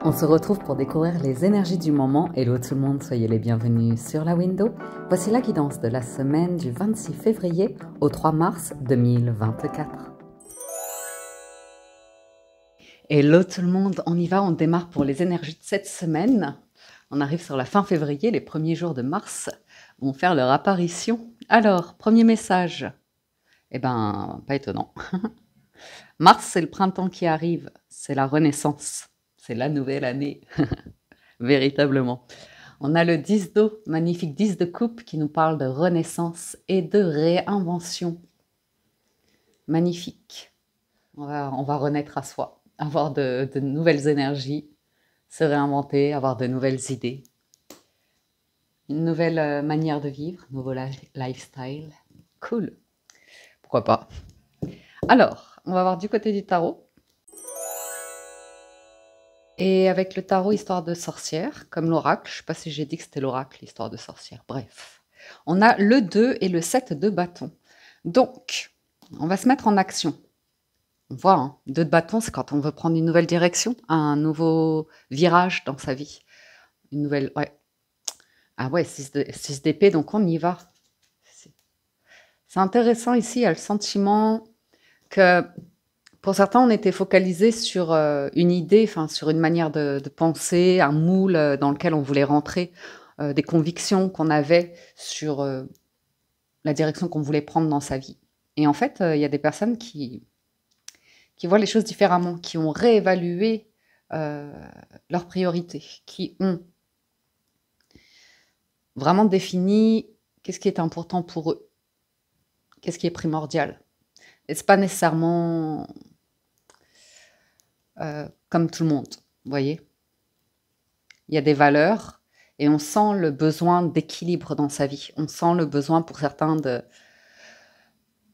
On se retrouve pour découvrir les énergies du moment. Hello tout le monde, soyez les bienvenus sur la window. Voici la guidance de la semaine du 26 février au 3 mars 2024. Hello tout le monde, on y va, on démarre pour les énergies de cette semaine. On arrive sur la fin février, les premiers jours de mars vont faire leur apparition. Alors, premier message. Eh ben, pas étonnant. Mars, c'est le printemps qui arrive, c'est la renaissance. C'est la nouvelle année, véritablement. On a le 10 d'eau, magnifique 10 de coupe qui nous parle de renaissance et de réinvention. Magnifique. On va renaître à soi, avoir de nouvelles énergies, se réinventer, avoir de nouvelles idées. Une nouvelle manière de vivre, nouveau lifestyle. Cool. Pourquoi pas. Alors, on va voir du côté du tarot. Et avec le tarot Histoire de sorcière, comme l'oracle, je ne sais pas si j'ai dit que c'était l'oracle Histoire de sorcière, bref. On a le 2 et le 7 de bâton. Donc, on va se mettre en action. On voit, hein, 2 de bâton, c'est quand on veut prendre une nouvelle direction, un nouveau virage dans sa vie. Une nouvelle, ouais. Ah ouais, 6 d'épée, donc on y va. C'est intéressant ici, il y a le sentiment que... Pour certains, on était focalisé sur une idée, enfin sur une manière de penser, un moule dans lequel on voulait rentrer, des convictions qu'on avait sur la direction qu'on voulait prendre dans sa vie. Et en fait, il y a des personnes qui voient les choses différemment, qui ont réévalué leurs priorités, qui ont vraiment défini qu'est-ce qui est important pour eux, qu'est-ce qui est primordial. Et c'est pas nécessairement... comme tout le monde, vous voyez. Il y a des valeurs et on sent le besoin d'équilibre dans sa vie. On sent le besoin pour certains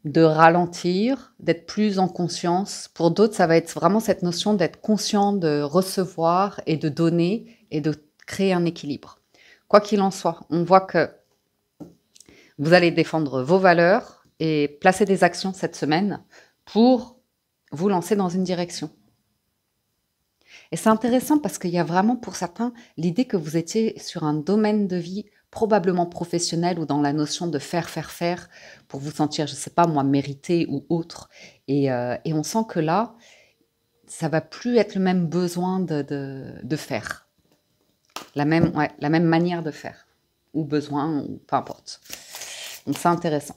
de ralentir, d'être plus en conscience. Pour d'autres, ça va être vraiment cette notion d'être conscient, de recevoir et de donner et de créer un équilibre. Quoi qu'il en soit, on voit que vous allez défendre vos valeurs et placer des actions cette semaine pour vous lancer dans une direction. Et c'est intéressant parce qu'il y a vraiment pour certains l'idée que vous étiez sur un domaine de vie probablement professionnel ou dans la notion de faire pour vous sentir, je ne sais pas moi, mérité ou autre. Et on sent que là, ça ne va plus être le même besoin de faire. La même manière de faire. Ou besoin, ou peu importe. Donc c'est intéressant.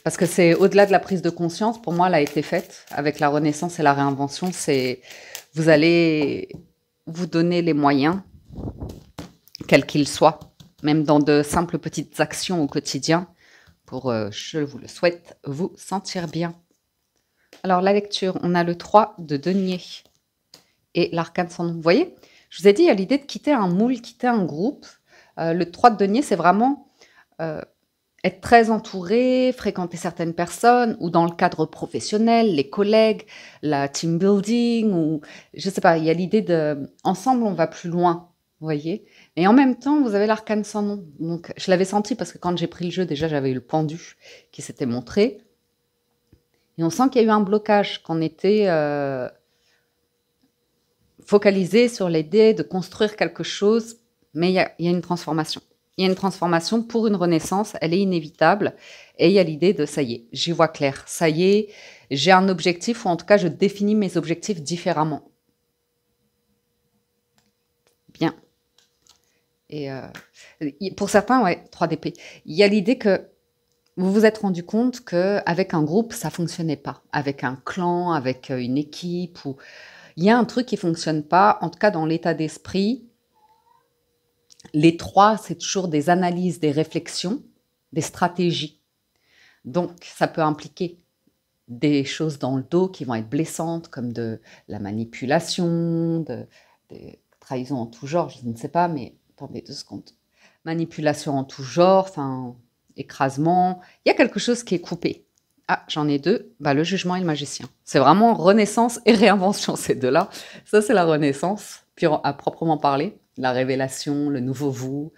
Parce que c'est au-delà de la prise de conscience, pour moi, elle a été faite avec la renaissance et la réinvention. C'est vous allez vous donner les moyens, quels qu'ils soient, même dans de simples petites actions au quotidien, pour, je vous le souhaite, vous sentir bien. Alors, la lecture, on a le 3 de denier et l'arcane sans nom. Vous voyez, je vous ai dit, il y a l'idée de quitter un moule, quitter un groupe. Le 3 de denier, c'est vraiment... être très entouré, fréquenter certaines personnes, ou dans le cadre professionnel, les collègues, la team building, ou je sais pas, il y a l'idée de ensemble on va plus loin, vous voyez. Et en même temps, vous avez l'arcane sans nom. Donc je l'avais senti parce que quand j'ai pris le jeu, déjà j'avais eu le pendu qui s'était montré. Et on sent qu'il y a eu un blocage, qu'on était focalisé sur l'idée de construire quelque chose, mais il y a une transformation. Il y a une transformation pour une renaissance, elle est inévitable. Et il y a l'idée de, ça y est, j'y vois clair. Ça y est, j'ai un objectif, ou en tout cas, je définis mes objectifs différemment. Bien. Et pour certains, ouais, 3 d'épée. Il y a l'idée que vous vous êtes rendu compte qu'avec un groupe, ça ne fonctionnait pas. Avec un clan, avec une équipe, ou il y a un truc qui ne fonctionne pas, en tout cas dans l'état d'esprit. Les 3, c'est toujours des analyses, des réflexions, des stratégies. Donc, ça peut impliquer des choses dans le dos qui vont être blessantes, comme de la manipulation, des trahisons en tout genre, je ne sais pas, mais attendez 2 secondes. Manipulation en tout genre, enfin, écrasement. Il y a quelque chose qui est coupé. Ah, j'en ai 2. Bah, le jugement et le magicien. C'est vraiment renaissance et réinvention, ces 2-là. Ça, c'est la renaissance, puis à proprement parler. La révélation, le nouveau vous,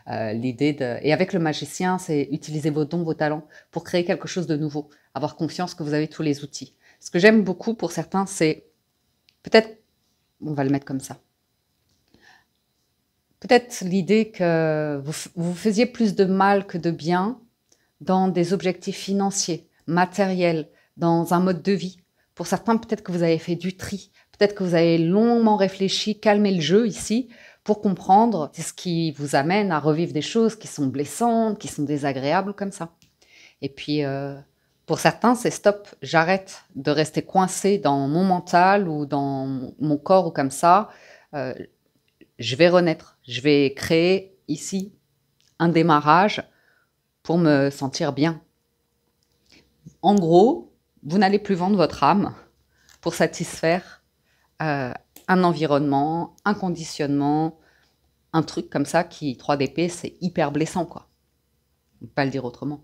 l'idée de... Et avec le magicien, c'est utiliser vos dons, vos talents pour créer quelque chose de nouveau, avoir confiance que vous avez tous les outils. Ce que j'aime beaucoup pour certains, c'est peut-être On va le mettre comme ça. Peut-être l'idée que vous faisiez plus de mal que de bien dans des objectifs financiers, matériels, dans un mode de vie. Pour certains, peut-être que vous avez fait du tri, peut-être que vous avez longuement réfléchi, calmé le jeu ici, pour comprendre ce qui vous amène à revivre des choses qui sont blessantes, qui sont désagréables comme ça. Et puis, pour certains, c'est stop, j'arrête de rester coincé dans mon mental ou dans mon corps ou comme ça. Je vais renaître, je vais créer ici un démarrage pour me sentir bien. En gros, vous n'allez plus vendre votre âme pour satisfaire un environnement, un conditionnement, un truc comme ça qui, 3DP, c'est hyper blessant, quoi. On ne peut pas le dire autrement.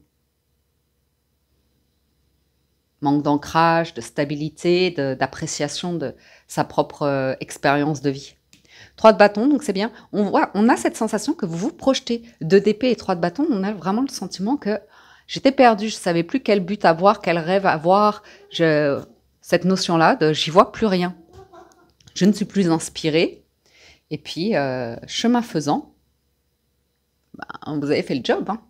Manque d'ancrage, de stabilité, d'appréciation de sa propre expérience de vie. 3 de bâton, donc c'est bien. On a cette sensation que vous vous projetez. 2 d'épée et 3 de bâton, on a vraiment le sentiment que j'étais perdue, je ne savais plus quel but avoir, quel rêve avoir. Cette notion-là de j'y vois plus rien. Je ne suis plus inspirée. Et puis, chemin faisant, vous avez fait le job. Hein.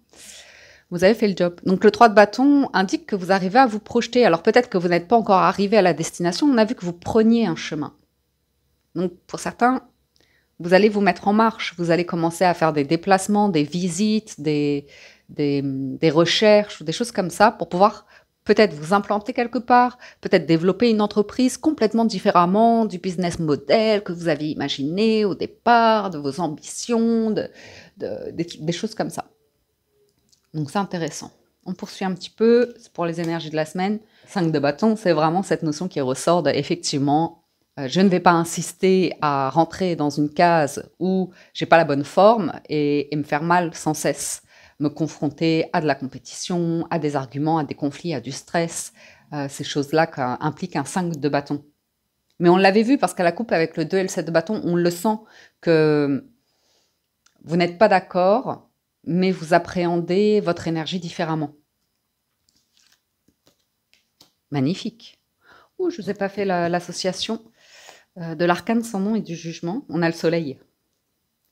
Vous avez fait le job. Donc le 3 de bâton indique que vous arrivez à vous projeter. Alors peut-être que vous n'êtes pas encore arrivé à la destination, on a vu que vous preniez un chemin. Donc pour certains, vous allez vous mettre en marche, vous allez commencer à faire des déplacements, des visites, des recherches ou des choses comme ça pour pouvoir peut-être vous implanter quelque part, peut-être développer une entreprise complètement différemment du business model que vous aviez imaginé au départ, de vos ambitions, des choses comme ça. Donc c'est intéressant. On poursuit un petit peu pour les énergies de la semaine. 5 de bâton, c'est vraiment cette notion qui ressort effectivement. Je ne vais pas insister à rentrer dans une case où j'ai pas la bonne forme et me faire mal sans cesse. Me confronter à de la compétition, à des arguments, à des conflits, à du stress. Ces choses-là impliquent un 5 de bâton. Mais on l'avait vu parce qu'à la coupe avec le 2 et le 7 de bâton, on le sent que vous n'êtes pas d'accord, mais vous appréhendez votre énergie différemment. Magnifique. Ouh, je ne vous ai pas fait l'association de l'arcane sans nom et du jugement. On a le soleil.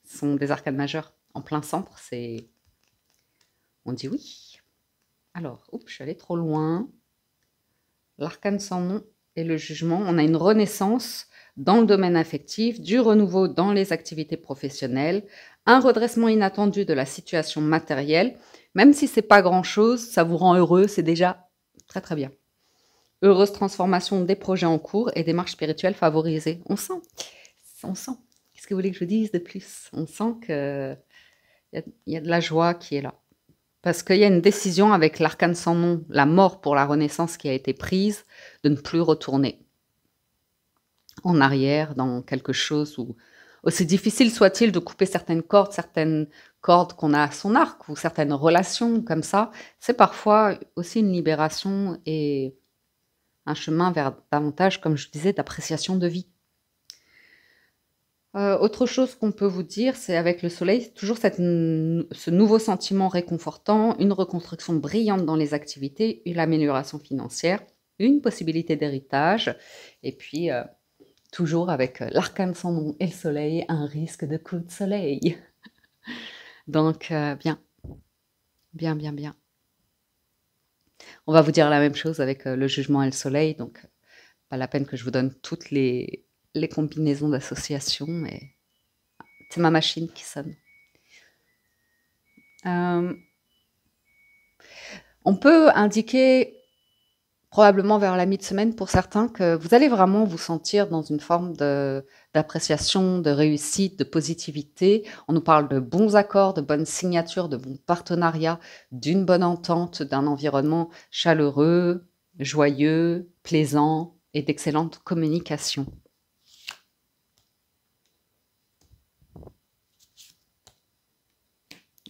Ce sont des arcanes majeures. En plein centre, c'est... On dit oui. Alors, oups, je suis allée trop loin. L'arcane sans nom et le jugement. On a une renaissance dans le domaine affectif, du renouveau dans les activités professionnelles, un redressement inattendu de la situation matérielle. Même si ce n'est pas grand-chose, ça vous rend heureux, c'est déjà très très bien. Heureuse transformation des projets en cours et des marches spirituelles favorisées. On sent. Qu'est-ce que vous voulez que je vous dise de plus? On sent qu'il y a de la joie qui est là. Parce qu'il y a une décision avec l'arcane sans nom, la mort pour la renaissance qui a été prise, de ne plus retourner en arrière dans quelque chose où, aussi difficile soit-il de couper certaines cordes qu'on a à son arc ou certaines relations comme ça, c'est parfois aussi une libération et un chemin vers davantage, comme je disais, d'appréciation de vie. Autre chose qu'on peut vous dire, c'est avec le soleil, toujours ce nouveau sentiment réconfortant, une reconstruction brillante dans les activités, une amélioration financière, une possibilité d'héritage, et puis toujours avec l'arcane sans nom et le soleil, un risque de coup de soleil. Donc, bien. On va vous dire la même chose avec le jugement et le soleil, donc pas la peine que je vous donne toutes les combinaisons d'associations, mais c'est ma machine qui sonne. On peut indiquer probablement vers la mi-semaine pour certains que vous allez vraiment vous sentir dans une forme d'appréciation, de réussite, de positivité. On nous parle de bons accords, de bonnes signatures, de bons partenariats, d'une bonne entente, d'un environnement chaleureux, joyeux, plaisant et d'excellente communication.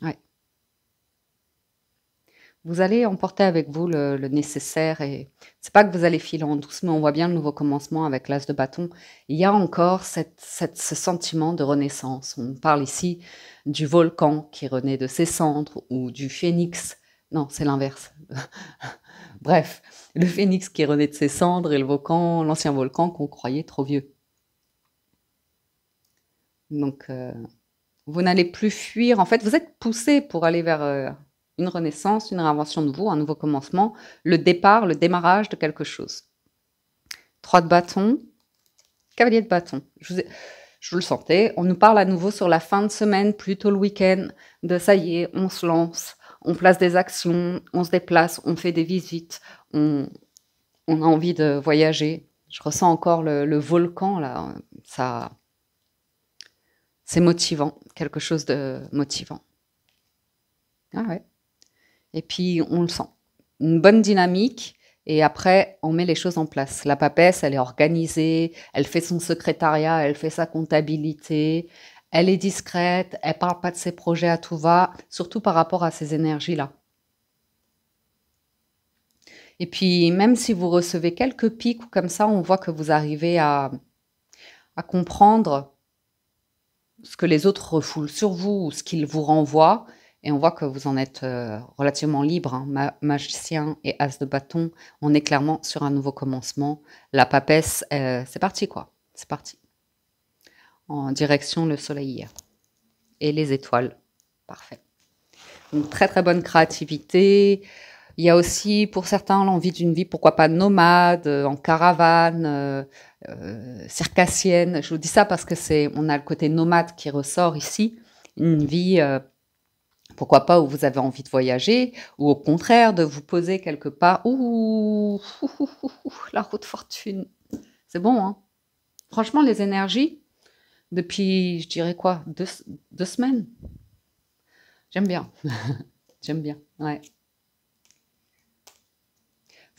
Ouais. Vous allez emporter avec vous le nécessaire et c'est pas que vous allez filer en douce, mais on voit bien le nouveau commencement avec l'as de bâton. Il y a encore ce sentiment de renaissance. On parle ici du volcan qui renaît de ses cendres ou du phénix. Non, c'est l'inverse. Bref, le phénix qui renaît de ses cendres et le volcan, l'ancien volcan qu'on croyait trop vieux. Donc, vous n'allez plus fuir. En fait, vous êtes poussé pour aller vers une renaissance, une réinvention de vous, un nouveau commencement, le départ, le démarrage de quelque chose. 3 de bâton, cavalier de bâton. Je vous le sentais. On nous parle à nouveau sur la fin de semaine, plutôt le week-end, de ça y est, on se lance, on place des actions, on se déplace, on fait des visites, on a envie de voyager. Je ressens encore le volcan, là. Ça, c'est motivant, quelque chose de motivant. Ah ouais. Et puis, on le sent. Une bonne dynamique. Et après, on met les choses en place. La papesse, elle est organisée, elle fait son secrétariat, elle fait sa comptabilité, elle est discrète, elle parle pas de ses projets à tout va, surtout par rapport à ces énergies-là. Et puis, même si vous recevez quelques pics ou comme ça, on voit que vous arrivez à comprendre ce que les autres refoulent sur vous ou ce qu'ils vous renvoient. Et on voit que vous en êtes relativement libre. Hein. Magicien et as de bâton, on est clairement sur un nouveau commencement. La papesse, c'est parti quoi. C'est parti. En direction le soleil et les étoiles. Parfait. Donc très très bonne créativité. Il y a aussi pour certains l'envie d'une vie, pourquoi pas nomade, en caravane, circassienne. Je vous dis ça parce que on a le côté nomade qui ressort ici. Une vie, pourquoi pas, où vous avez envie de voyager, ou au contraire de vous poser quelque part. Ouh, la roue de fortune. C'est bon, hein. Franchement, les énergies, depuis, je dirais quoi, 2 semaines. J'aime bien. J'aime bien, ouais.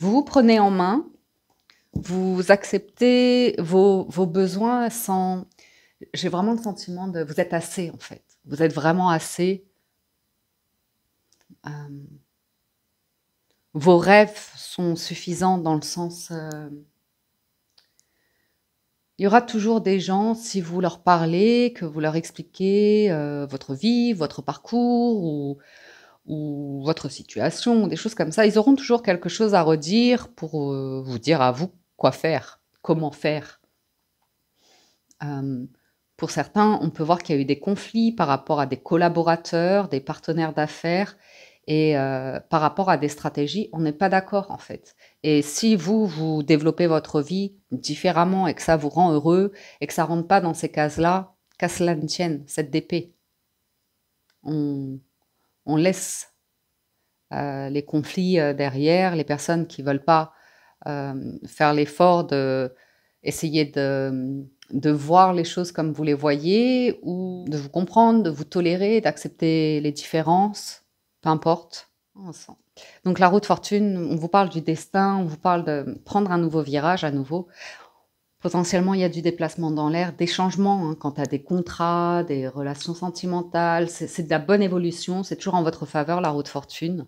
Vous vous prenez en main, vous acceptez vos besoins sans... J'ai vraiment le sentiment de... Vous êtes assez, en fait. Vous êtes vraiment assez. Vos rêves sont suffisants dans le sens... il y aura toujours des gens, si vous leur parlez, que vous leur expliquez votre vie, votre parcours ou votre situation, des choses comme ça, ils auront toujours quelque chose à redire pour vous dire à vous quoi faire, comment faire. Pour certains, on peut voir qu'il y a eu des conflits par rapport à des collaborateurs, des partenaires d'affaires, et par rapport à des stratégies, on n'est pas d'accord en fait. Et si vous développez votre vie différemment et que ça vous rend heureux et que ça ne rentre pas dans ces cases-là, qu'à cela ne tienne, cette d'épée. On laisse les conflits derrière, les personnes qui ne veulent pas faire l'effort d'essayer de voir les choses comme vous les voyez, ou de vous comprendre, de vous tolérer, d'accepter les différences, peu importe. Donc la roue de fortune, on vous parle du destin, on vous parle de prendre un nouveau virage à nouveau. Potentiellement, il y a du déplacement dans l'air, des changements, hein, quant à des contrats, des relations sentimentales. C'est de la bonne évolution, c'est toujours en votre faveur, la roue de fortune.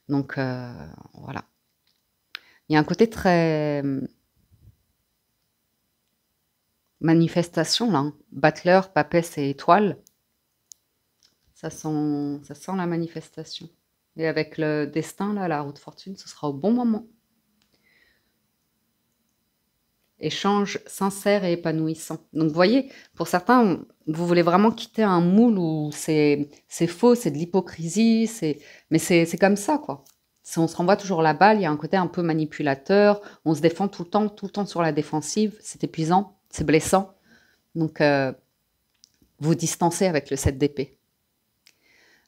Donc, voilà. Il y a un côté très manifestation, là. Hein. Battleur, papesse et étoile. Ça sent la manifestation. Et avec le destin, là, la roue de fortune, ce sera au bon moment. Échange sincère et épanouissant. Donc, vous voyez, pour certains, vous voulez vraiment quitter un moule où c'est faux, c'est de l'hypocrisie, mais c'est comme ça, quoi. Si on se renvoie toujours la balle, il y a un côté un peu manipulateur, on se défend tout le temps sur la défensive, c'est épuisant, c'est blessant. Donc, vous distancez avec le 7 d'épée.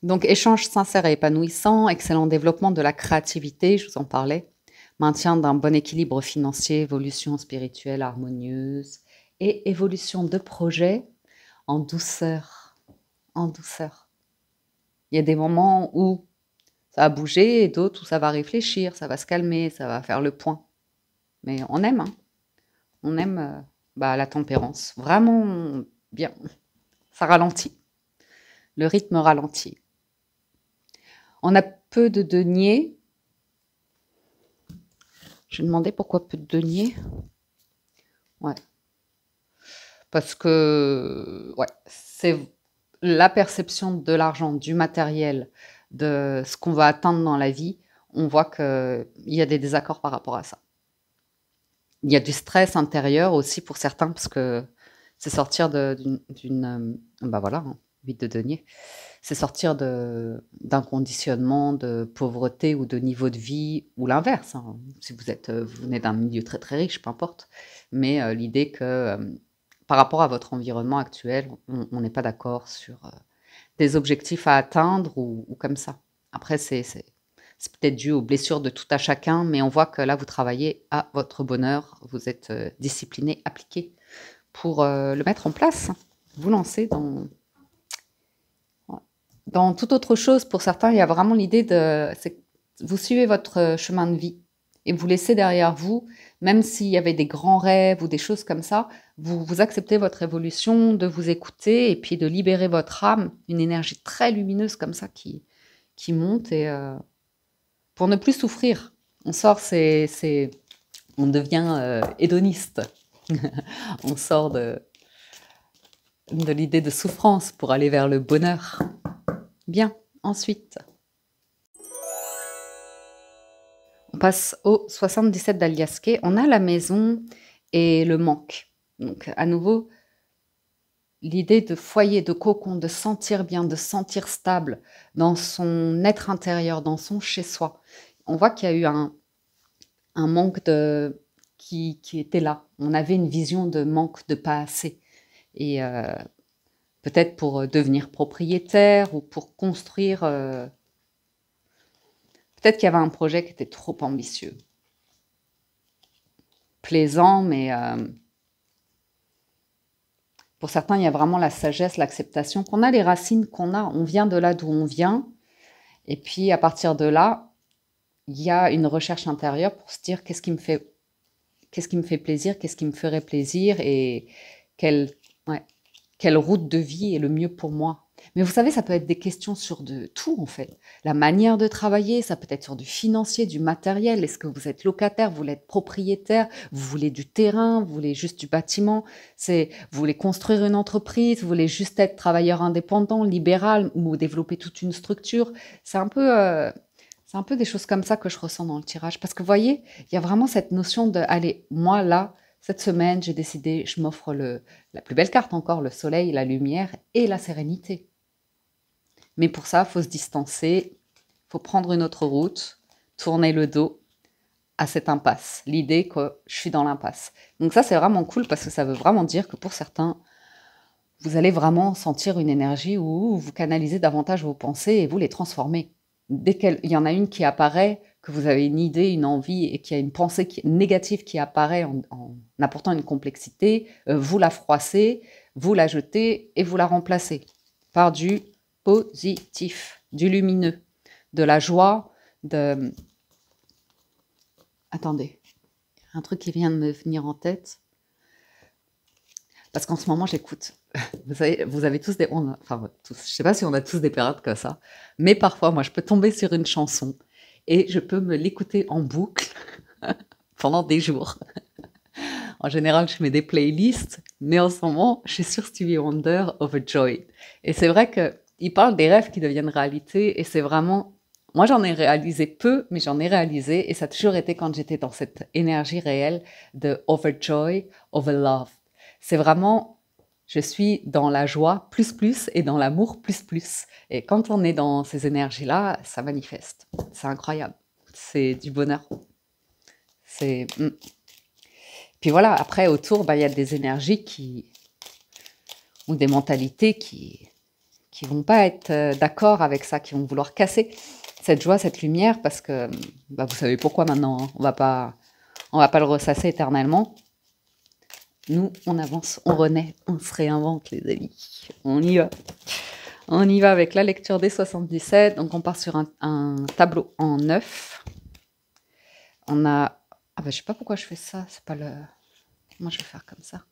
Donc, échange sincère et épanouissant, excellent développement de la créativité, je vous en parlais. Maintien d'un bon équilibre financier, évolution spirituelle harmonieuse et évolution de projet en douceur. En douceur. Il y a des moments où ça va bouger et d'autres où ça va réfléchir, ça va se calmer, ça va faire le point. Mais on aime, hein. On aime la tempérance. Vraiment bien. Ça ralentit. Le rythme ralentit. On a peu de deniers. Je me demandais pourquoi peu de deniers. Ouais. Parce que c'est la perception de l'argent, du matériel, de ce qu'on va atteindre dans la vie. On voit qu'il y a des désaccords par rapport à ça. Il y a du stress intérieur aussi pour certains, parce que C'est sortir bah voilà, hein, 8 de denier. C'est sortir d'un conditionnement de pauvreté ou de niveau de vie, ou l'inverse, hein. Si vous venez d'un milieu très très riche, peu importe. Mais l'idée que par rapport à votre environnement actuel, on n'est pas d'accord sur des objectifs à atteindre ou comme ça. Après, c'est peut-être dû aux blessures de tout à chacun, mais on voit que là, vous travaillez à votre bonheur, vous êtes discipliné, appliqué pour le mettre en place, vous lancer dans toute autre chose. Pour certains, il y a vraiment l'idée vous suivez votre chemin de vie et vous laissez derrière vous, même s'il y avait des grands rêves ou des choses comme ça, vous acceptez votre évolution, de vous écouter et puis de libérer votre âme, une énergie très lumineuse comme ça qui monte et pour ne plus souffrir. On sort, on devient hédoniste. On sort de l'idée de souffrance pour aller vers le bonheur. Bien, ensuite, on passe au 77 d'Aliasqué. On a la maison et le manque. Donc, à nouveau, l'idée de foyer, de cocon, de sentir bien, de sentir stable dans son être intérieur, dans son chez-soi. On voit qu'il y a eu un manque qui était là. On avait une vision de manque, de pas assez. Et peut-être pour devenir propriétaire ou pour construire. Peut-être qu'il y avait un projet qui était trop ambitieux. Plaisant, mais pour certains, il y a vraiment la sagesse, l'acceptation, qu'on a les racines qu'on a. On vient de là d'où on vient. Et puis, à partir de là, il y a une recherche intérieure pour se dire qu'est-ce qui me fait plaisir, qu'est-ce qui me ferait plaisir et quelle route de vie est le mieux pour moi. Mais vous savez, ça peut être des questions sur de tout, en fait. La manière de travailler, ça peut être sur du financier, du matériel. Est-ce que vous êtes locataire, vous voulez être propriétaire, vous voulez du terrain, vous voulez juste du bâtiment, vous voulez construire une entreprise, vous voulez juste être travailleur indépendant, libéral, ou développer toute une structure. C'est un peu des choses comme ça que je ressens dans le tirage. Parce que vous voyez, il y a vraiment cette notion de, allez, moi là, cette semaine, j'ai décidé, je m'offre la plus belle carte encore, le soleil, la lumière et la sérénité. Mais pour ça, il faut se distancer, il faut prendre une autre route, tourner le dos à cette impasse. L'idée que je suis dans l'impasse. Donc ça, c'est vraiment cool parce que ça veut vraiment dire que pour certains, vous allez vraiment sentir une énergie où vous canalisez davantage vos pensées et vous les transformez. Dès qu'il y en a une qui apparaît, que vous avez une idée, une envie et qu'il y a une pensée négative qui apparaît en apportant une complexité, vous la froissez, vous la jetez et vous la remplacez par du positif, du lumineux, de la joie, Attendez, un truc qui vient de me venir en tête. Parce qu'en ce moment, j'écoute. Vous savez, vous avez tous tous, je sais pas si on a tous des périodes comme ça, mais parfois, moi, je peux tomber sur une chanson et je peux me l'écouter en boucle pendant des jours. En général, je mets des playlists, mais en ce moment, je suis sur Stevie Wonder, Overjoyed. Et c'est vrai qu'il parle des rêves qui deviennent réalité et c'est vraiment... Moi, j'en ai réalisé peu, mais j'en ai réalisé et ça a toujours été quand j'étais dans cette énergie réelle de overjoy, overlove. C'est vraiment, je suis dans la joie plus et dans l'amour plus. Et quand on est dans ces énergies-là, ça manifeste. C'est incroyable. C'est du bonheur. Puis voilà, après, autour, il y a des énergies ou des mentalités qui vont pas être d'accord avec ça, qui vont vouloir casser cette joie, cette lumière, parce que vous savez pourquoi maintenant, hein. On va pas le ressasser éternellement. Nous, on avance, on renaît, on se réinvente, les amis. On y va. On y va avec la lecture des 77. Donc, on part sur un tableau en 9. On a... je sais pas pourquoi je fais ça. C'est pas le... Moi, je vais faire comme ça.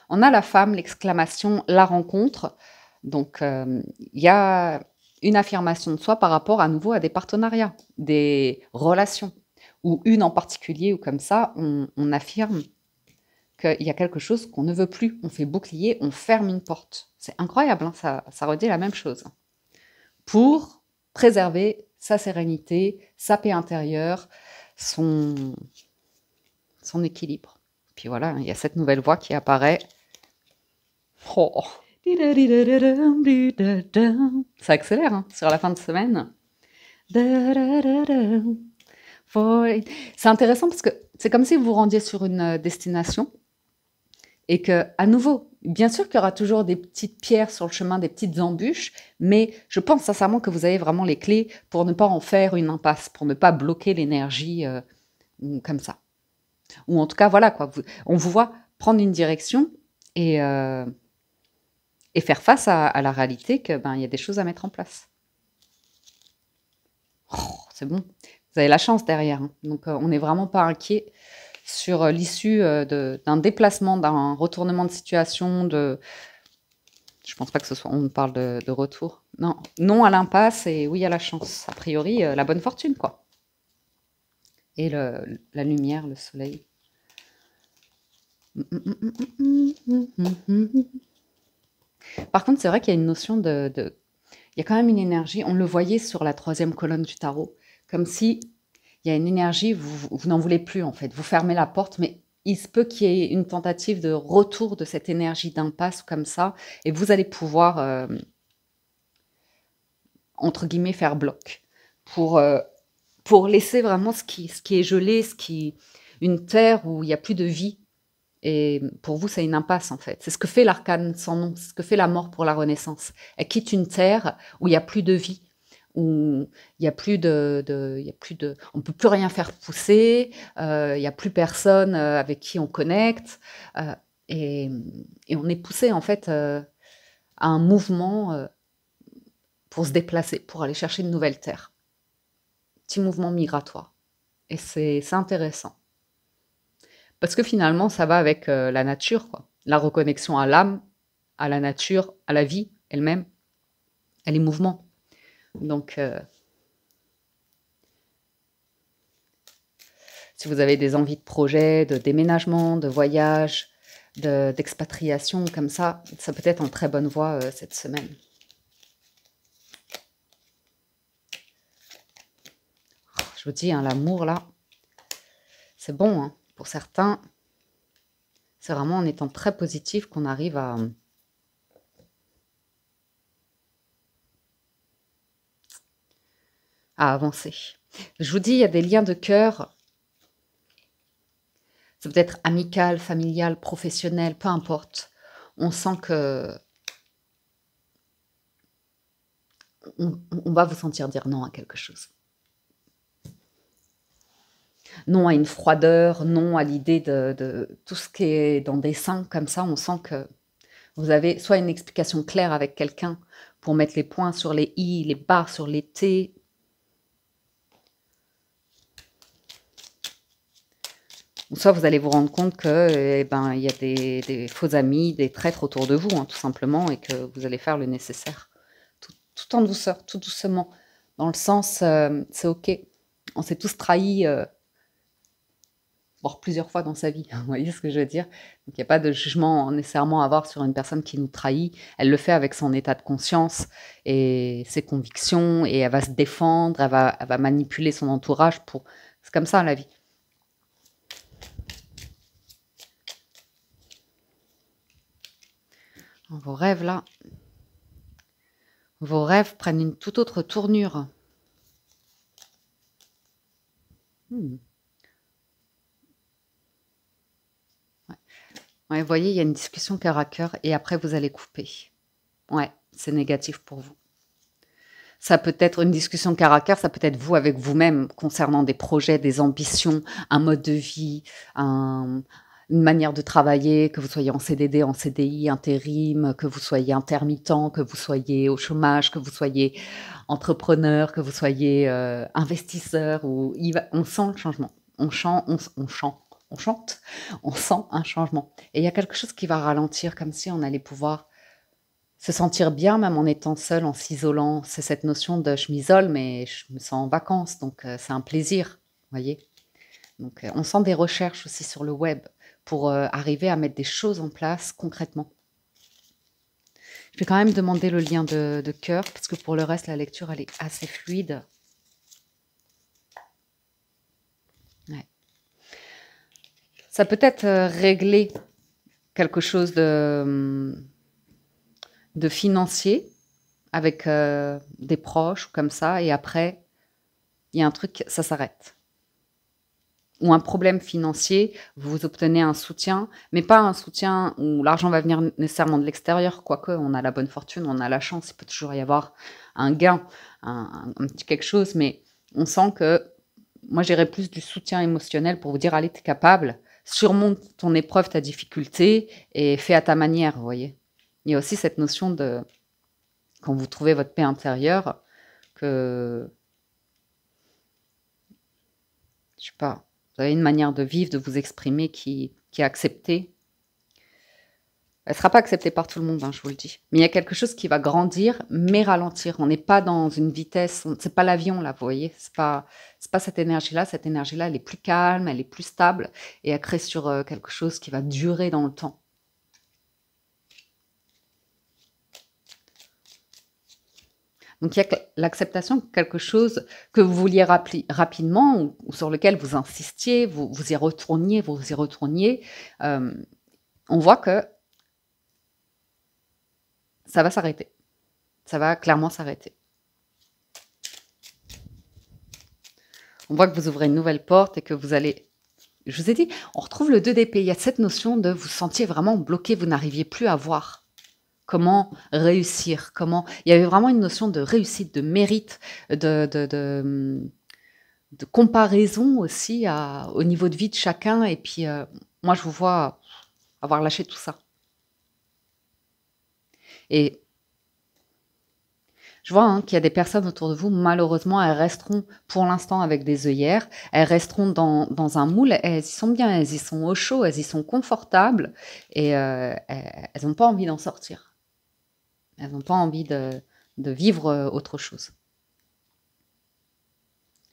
On a la femme, l'exclamation, la rencontre. Donc, il y a une affirmation de soi par rapport à nouveau à des partenariats, des relations, ou une en particulier, ou comme ça, on affirme qu'il y a quelque chose qu'on ne veut plus. On fait bouclier, on ferme une porte. C'est incroyable, hein, ça redit la même chose. Pour préserver sa sérénité, sa paix intérieure, son équilibre. Puis voilà, il y a cette nouvelle voix qui apparaît Oh. Ça accélère hein, sur la fin de semaine. C'est intéressant parce que c'est comme si vous vous rendiez sur une destination et que, à nouveau, bien sûr qu'il y aura toujours des petites pierres sur le chemin, des petites embûches, mais je pense sincèrement que vous avez vraiment les clés pour ne pas en faire une impasse, pour ne pas bloquer l'énergie comme ça. Ou en tout cas, voilà, quoi. On vous voit prendre une direction et, euh, et faire face à la réalité que ben, y a des choses à mettre en place. Oh, c'est bon. Vous avez la chance derrière. Hein. Donc, on n'est vraiment pas inquiet sur l'issue d'un déplacement, d'un retournement de situation, je pense pas que ce soit, on parle de retour. Non, non à l'impasse et oui à la chance. A priori, la bonne fortune, quoi. Et la lumière, le soleil. Par contre, c'est vrai qu'il y a une notion il y a quand même une énergie, on le voyait sur la 3e colonne du tarot, comme si il y a une énergie, vous n'en voulez plus en fait, vous fermez la porte, mais il se peut qu'il y ait une tentative de retour de cette énergie d'impasse comme ça, et vous allez pouvoir, entre guillemets, faire bloc, pour laisser vraiment ce qui est gelé, une terre où il n'y a plus de vie. Et pour vous, c'est une impasse en fait. C'est ce que fait l'arcane sans nom, c'est ce que fait la mort pour la renaissance. Elle quitte une terre où il n'y a plus de vie, où il n'y a plus on ne peut plus rien faire pousser, il n'y a plus personne avec qui on connecte, euh, et, et on est poussé en fait à un mouvement pour se déplacer, pour aller chercher une nouvelle terre. Petit mouvement migratoire. Et c'est intéressant. Parce que finalement, ça va avec la nature, quoi. La reconnexion à l'âme, à la nature, à la vie elle-même, elle est mouvement. Donc, si vous avez des envies de projet, de déménagement, de voyage, d'expatriation, comme ça peut être en très bonne voie cette semaine. Je vous dis, hein, l'amour, là, c'est bon. Hein. Pour certains, c'est vraiment en étant très positif qu'on arrive à avancer. Je vous dis, il y a des liens de cœur. Ça peut être amical, familial, professionnel, peu importe. On sent que on va vous sentir dire non à quelque chose. Non à une froideur, non à l'idée de tout ce qui est dans des seins comme ça. On sent que vous avez soit une explication claire avec quelqu'un pour mettre les points sur les i, les barres sur les t. Ou soit vous allez vous rendre compte que, il y a des faux amis, des traîtres autour de vous, hein, tout simplement, et que vous allez faire le nécessaire. Tout en douceur, tout doucement. Dans le sens, c'est ok. On s'est tous trahis, voire plusieurs fois dans sa vie. Vous voyez ce que je veux dire? Donc il n'y a pas de jugement nécessairement à avoir sur une personne qui nous trahit. Elle le fait avec son état de conscience et ses convictions, et elle va se défendre, elle va manipuler son entourage pour. C'est comme ça la vie. Vos rêves là, vos rêves prennent une toute autre tournure. Ouais. Ouais, vous voyez, il y a une discussion cœur à cœur et après vous allez couper. Ouais, c'est négatif pour vous. Ça peut être une discussion cœur à cœur, ça peut être vous avec vous-même concernant des projets, des ambitions, un mode de vie, une manière de travailler, que vous soyez en CDD, en CDI, intérim, que vous soyez intermittent, que vous soyez au chômage, que vous soyez entrepreneur, que vous soyez investisseur. On sent le changement. On chante, on sent un changement. Et il y a quelque chose qui va ralentir, comme si on allait pouvoir se sentir bien, même en étant seul, en s'isolant. C'est cette notion de je m'isole, mais je me sens en vacances, donc c'est un plaisir, vous voyez. Donc on sent des recherches aussi sur le web pour arriver à mettre des choses en place concrètement. Je vais quand même demander le lien de cœur, parce que pour le reste, la lecture, elle est assez fluide. Ouais. Ça peut être régler quelque chose de de financier avec des proches ou comme ça, et après, il y a un truc, ça s'arrête. Ou un problème financier, vous obtenez un soutien, mais pas un soutien où l'argent va venir nécessairement de l'extérieur, quoique on a la bonne fortune, on a la chance, il peut toujours y avoir un gain, un petit quelque chose, mais on sent que, moi j'irais plus du soutien émotionnel pour vous dire, allez, t'es capable, surmonte ton épreuve, ta difficulté, et fais à ta manière, vous voyez. Il y a aussi cette notion de, quand vous trouvez votre paix intérieure, que, je sais pas, vous avez une manière de vivre, de vous exprimer qui est acceptée. Elle ne sera pas acceptée par tout le monde, hein, je vous le dis. Mais il y a quelque chose qui va grandir, mais ralentir. On n'est pas dans une vitesse, c'est pas l'avion, là, vous voyez. C'est pas cette énergie-là. Cette énergie-là, elle est plus calme, elle est plus stable, et elle crée sur quelque chose qui va durer dans le temps. Donc, il y a l'acceptation de quelque chose que vous vouliez rapidement, ou sur lequel vous insistiez, vous y retourniez, on voit que ça va s'arrêter. Ça va clairement s'arrêter. On voit que vous ouvrez une nouvelle porte et que vous allez... Je vous ai dit, on retrouve le 2 d'épée. Il y a cette notion de vous sentiez vraiment bloqué, vous n'arriviez plus à voir comment réussir, comment... Il y avait vraiment une notion de réussite, de mérite, de comparaison aussi au niveau de vie de chacun. Et puis, moi, je vous vois avoir lâché tout ça. Et je vois qu'il y a des personnes autour de vous, malheureusement, elles resteront pour l'instant avec des œillères, elles resteront dans un moule, elles y sont bien, elles y sont au chaud, elles y sont confortables, et elles n'ont pas envie d'en sortir. Elles n'ont pas envie de vivre autre chose.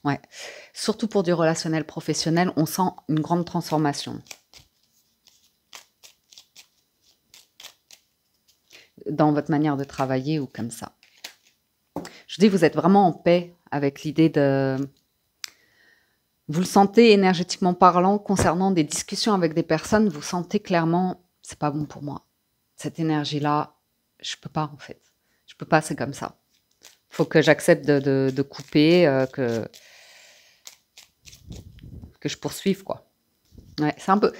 Ouais. Surtout pour du relationnel professionnel, on sent une grande transformation. Dans votre manière de travailler ou comme ça. Je dis, vous êtes vraiment en paix avec l'idée de... Vous le sentez énergétiquement parlant, concernant des discussions avec des personnes, vous sentez clairement, c'est pas bon pour moi. Cette énergie-là, je peux pas en fait. Je peux pas, c'est comme ça. Il faut que j'accepte de couper, que je poursuive, quoi. Ouais, c'est un peu...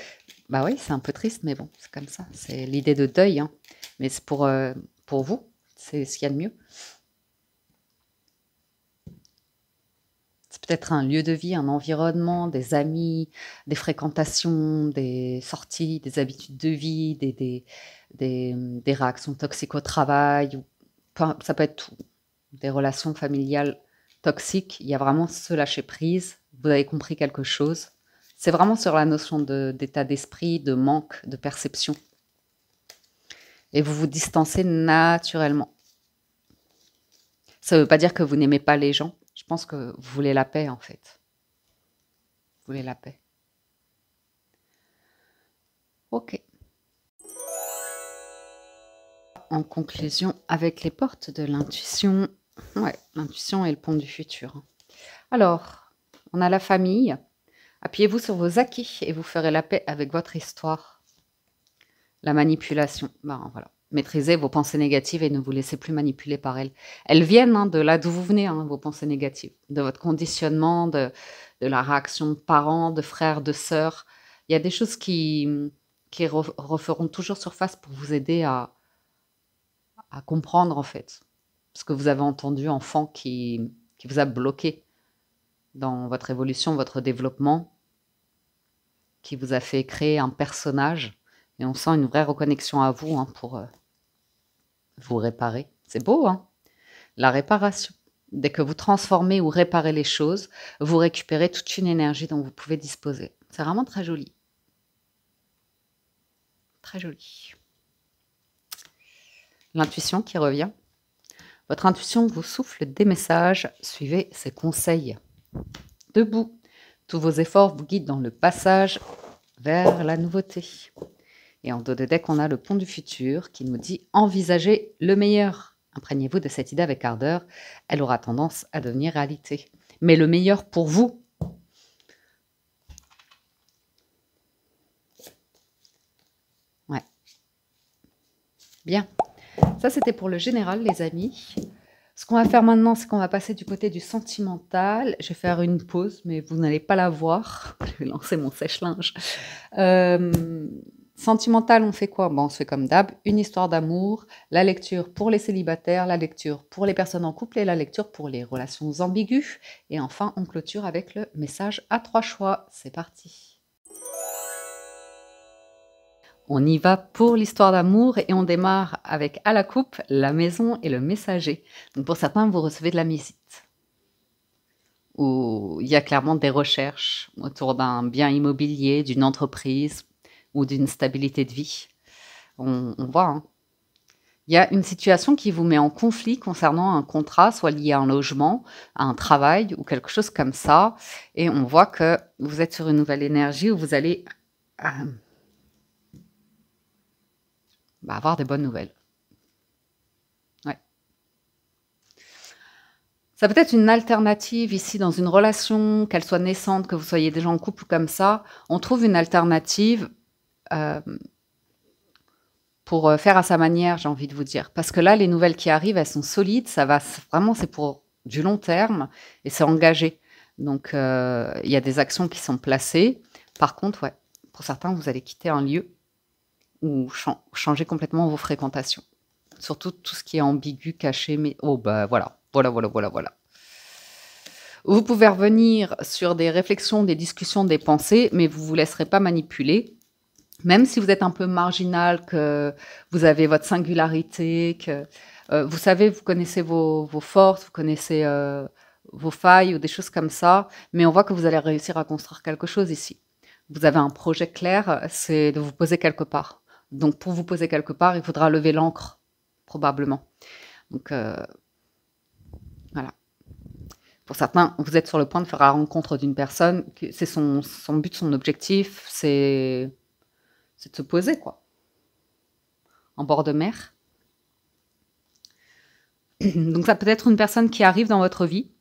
Bah oui, c'est un peu triste, mais bon, c'est comme ça. C'est l'idée de deuil, hein. Mais c'est pour vous, c'est ce qu'il y a de mieux. C'est peut-être un lieu de vie, un environnement, des amis, des fréquentations, des sorties, des habitudes de vie, des réactions toxiques au travail. Ça peut être tout. Des relations familiales toxiques. Il y a vraiment ce lâcher-prise. Vous avez compris quelque chose. C'est vraiment sur la notion d'état d'esprit, de manque, de perception. Et vous vous distancez naturellement. Ça ne veut pas dire que vous n'aimez pas les gens. Je pense que vous voulez la paix, en fait. Vous voulez la paix. Ok. En conclusion, avec les portes de l'intuition, ouais, l'intuition est le pont du futur. Alors, on a la famille. Appuyez-vous sur vos acquis et vous ferez la paix avec votre histoire. La manipulation, ben voilà. Maîtrisez vos pensées négatives et ne vous laissez plus manipuler par elles. Elles viennent de là d'où vous venez, vos pensées négatives, de votre conditionnement, de la réaction de parents, de frères, de sœurs. Il y a des choses qui referont toujours surface pour vous aider à comprendre en fait ce que vous avez entendu enfant qui vous a bloqué dans votre évolution, votre développement, qui vous a fait créer un personnage. Et on sent une vraie reconnexion à vous pour vous réparer. C'est beau, hein? La réparation. Dès que vous transformez ou réparez les choses, vous récupérez toute une énergie dont vous pouvez disposer. C'est vraiment très joli. Très joli. L'intuition qui revient. Votre intuition vous souffle des messages. Suivez ses conseils. Debout. Tous vos efforts vous guident dans le passage vers la nouveauté. Et en dos de deck, on a le pont du futur qui nous dit « Envisagez le meilleur ». Imprégnez-vous de cette idée avec ardeur. Elle aura tendance à devenir réalité. Mais le meilleur pour vous. Ouais. Bien. Ça, c'était pour le général, les amis. Ce qu'on va faire maintenant, c'est qu'on va passer du côté du sentimental. Je vais faire une pause, mais vous n'allez pas la voir. Je vais lancer mon sèche-linge. Sentimental, on fait quoi? Bon, on se fait comme d'hab, une histoire d'amour, la lecture pour les célibataires, la lecture pour les personnes en couple et la lecture pour les relations ambiguës. Et enfin, on clôture avec le message à 3 choix. C'est parti. On y va pour l'histoire d'amour et on démarre avec à la coupe, la maison et le messager. Donc pour certains, vous recevez de la visite, où il y a clairement des recherches autour d'un bien immobilier, d'une entreprise ou d'une stabilité de vie. On voit, hein. Il y a une situation qui vous met en conflit concernant un contrat, soit lié à un logement, à un travail ou quelque chose comme ça. Et on voit que vous êtes sur une nouvelle énergie où vous allez avoir des bonnes nouvelles. Ouais. Ça peut être une alternative ici dans une relation, qu'elle soit naissante, que vous soyez déjà en couple comme ça. On trouve une alternative pour faire à sa manière, j'ai envie de vous dire. Parce que là, les nouvelles qui arrivent, elles sont solides. Ça va vraiment, c'est pour du long terme et c'est engagé. Donc, il y a des actions qui sont placées. Par contre, ouais, pour certains, vous allez quitter un lieu ou changer complètement vos fréquentations. Surtout tout ce qui est ambigu, caché, mais... Oh, bah voilà. Voilà. Vous pouvez revenir sur des réflexions, des discussions, des pensées, mais vous ne vous laisserez pas manipuler. Même si vous êtes un peu marginal, que vous avez votre singularité, que vous savez, vous connaissez vos forces, vous connaissez vos failles ou des choses comme ça, mais on voit que vous allez réussir à construire quelque chose ici. Vous avez un projet clair, c'est de vous poser quelque part. Donc pour vous poser quelque part, il faudra lever l'ancre, probablement. Donc voilà. Pour certains, vous êtes sur le point de faire la rencontre d'une personne, c'est son but, son objectif, c'est de se poser, quoi, en bord de mer. Donc ça peut être une personne qui arrive dans votre vie,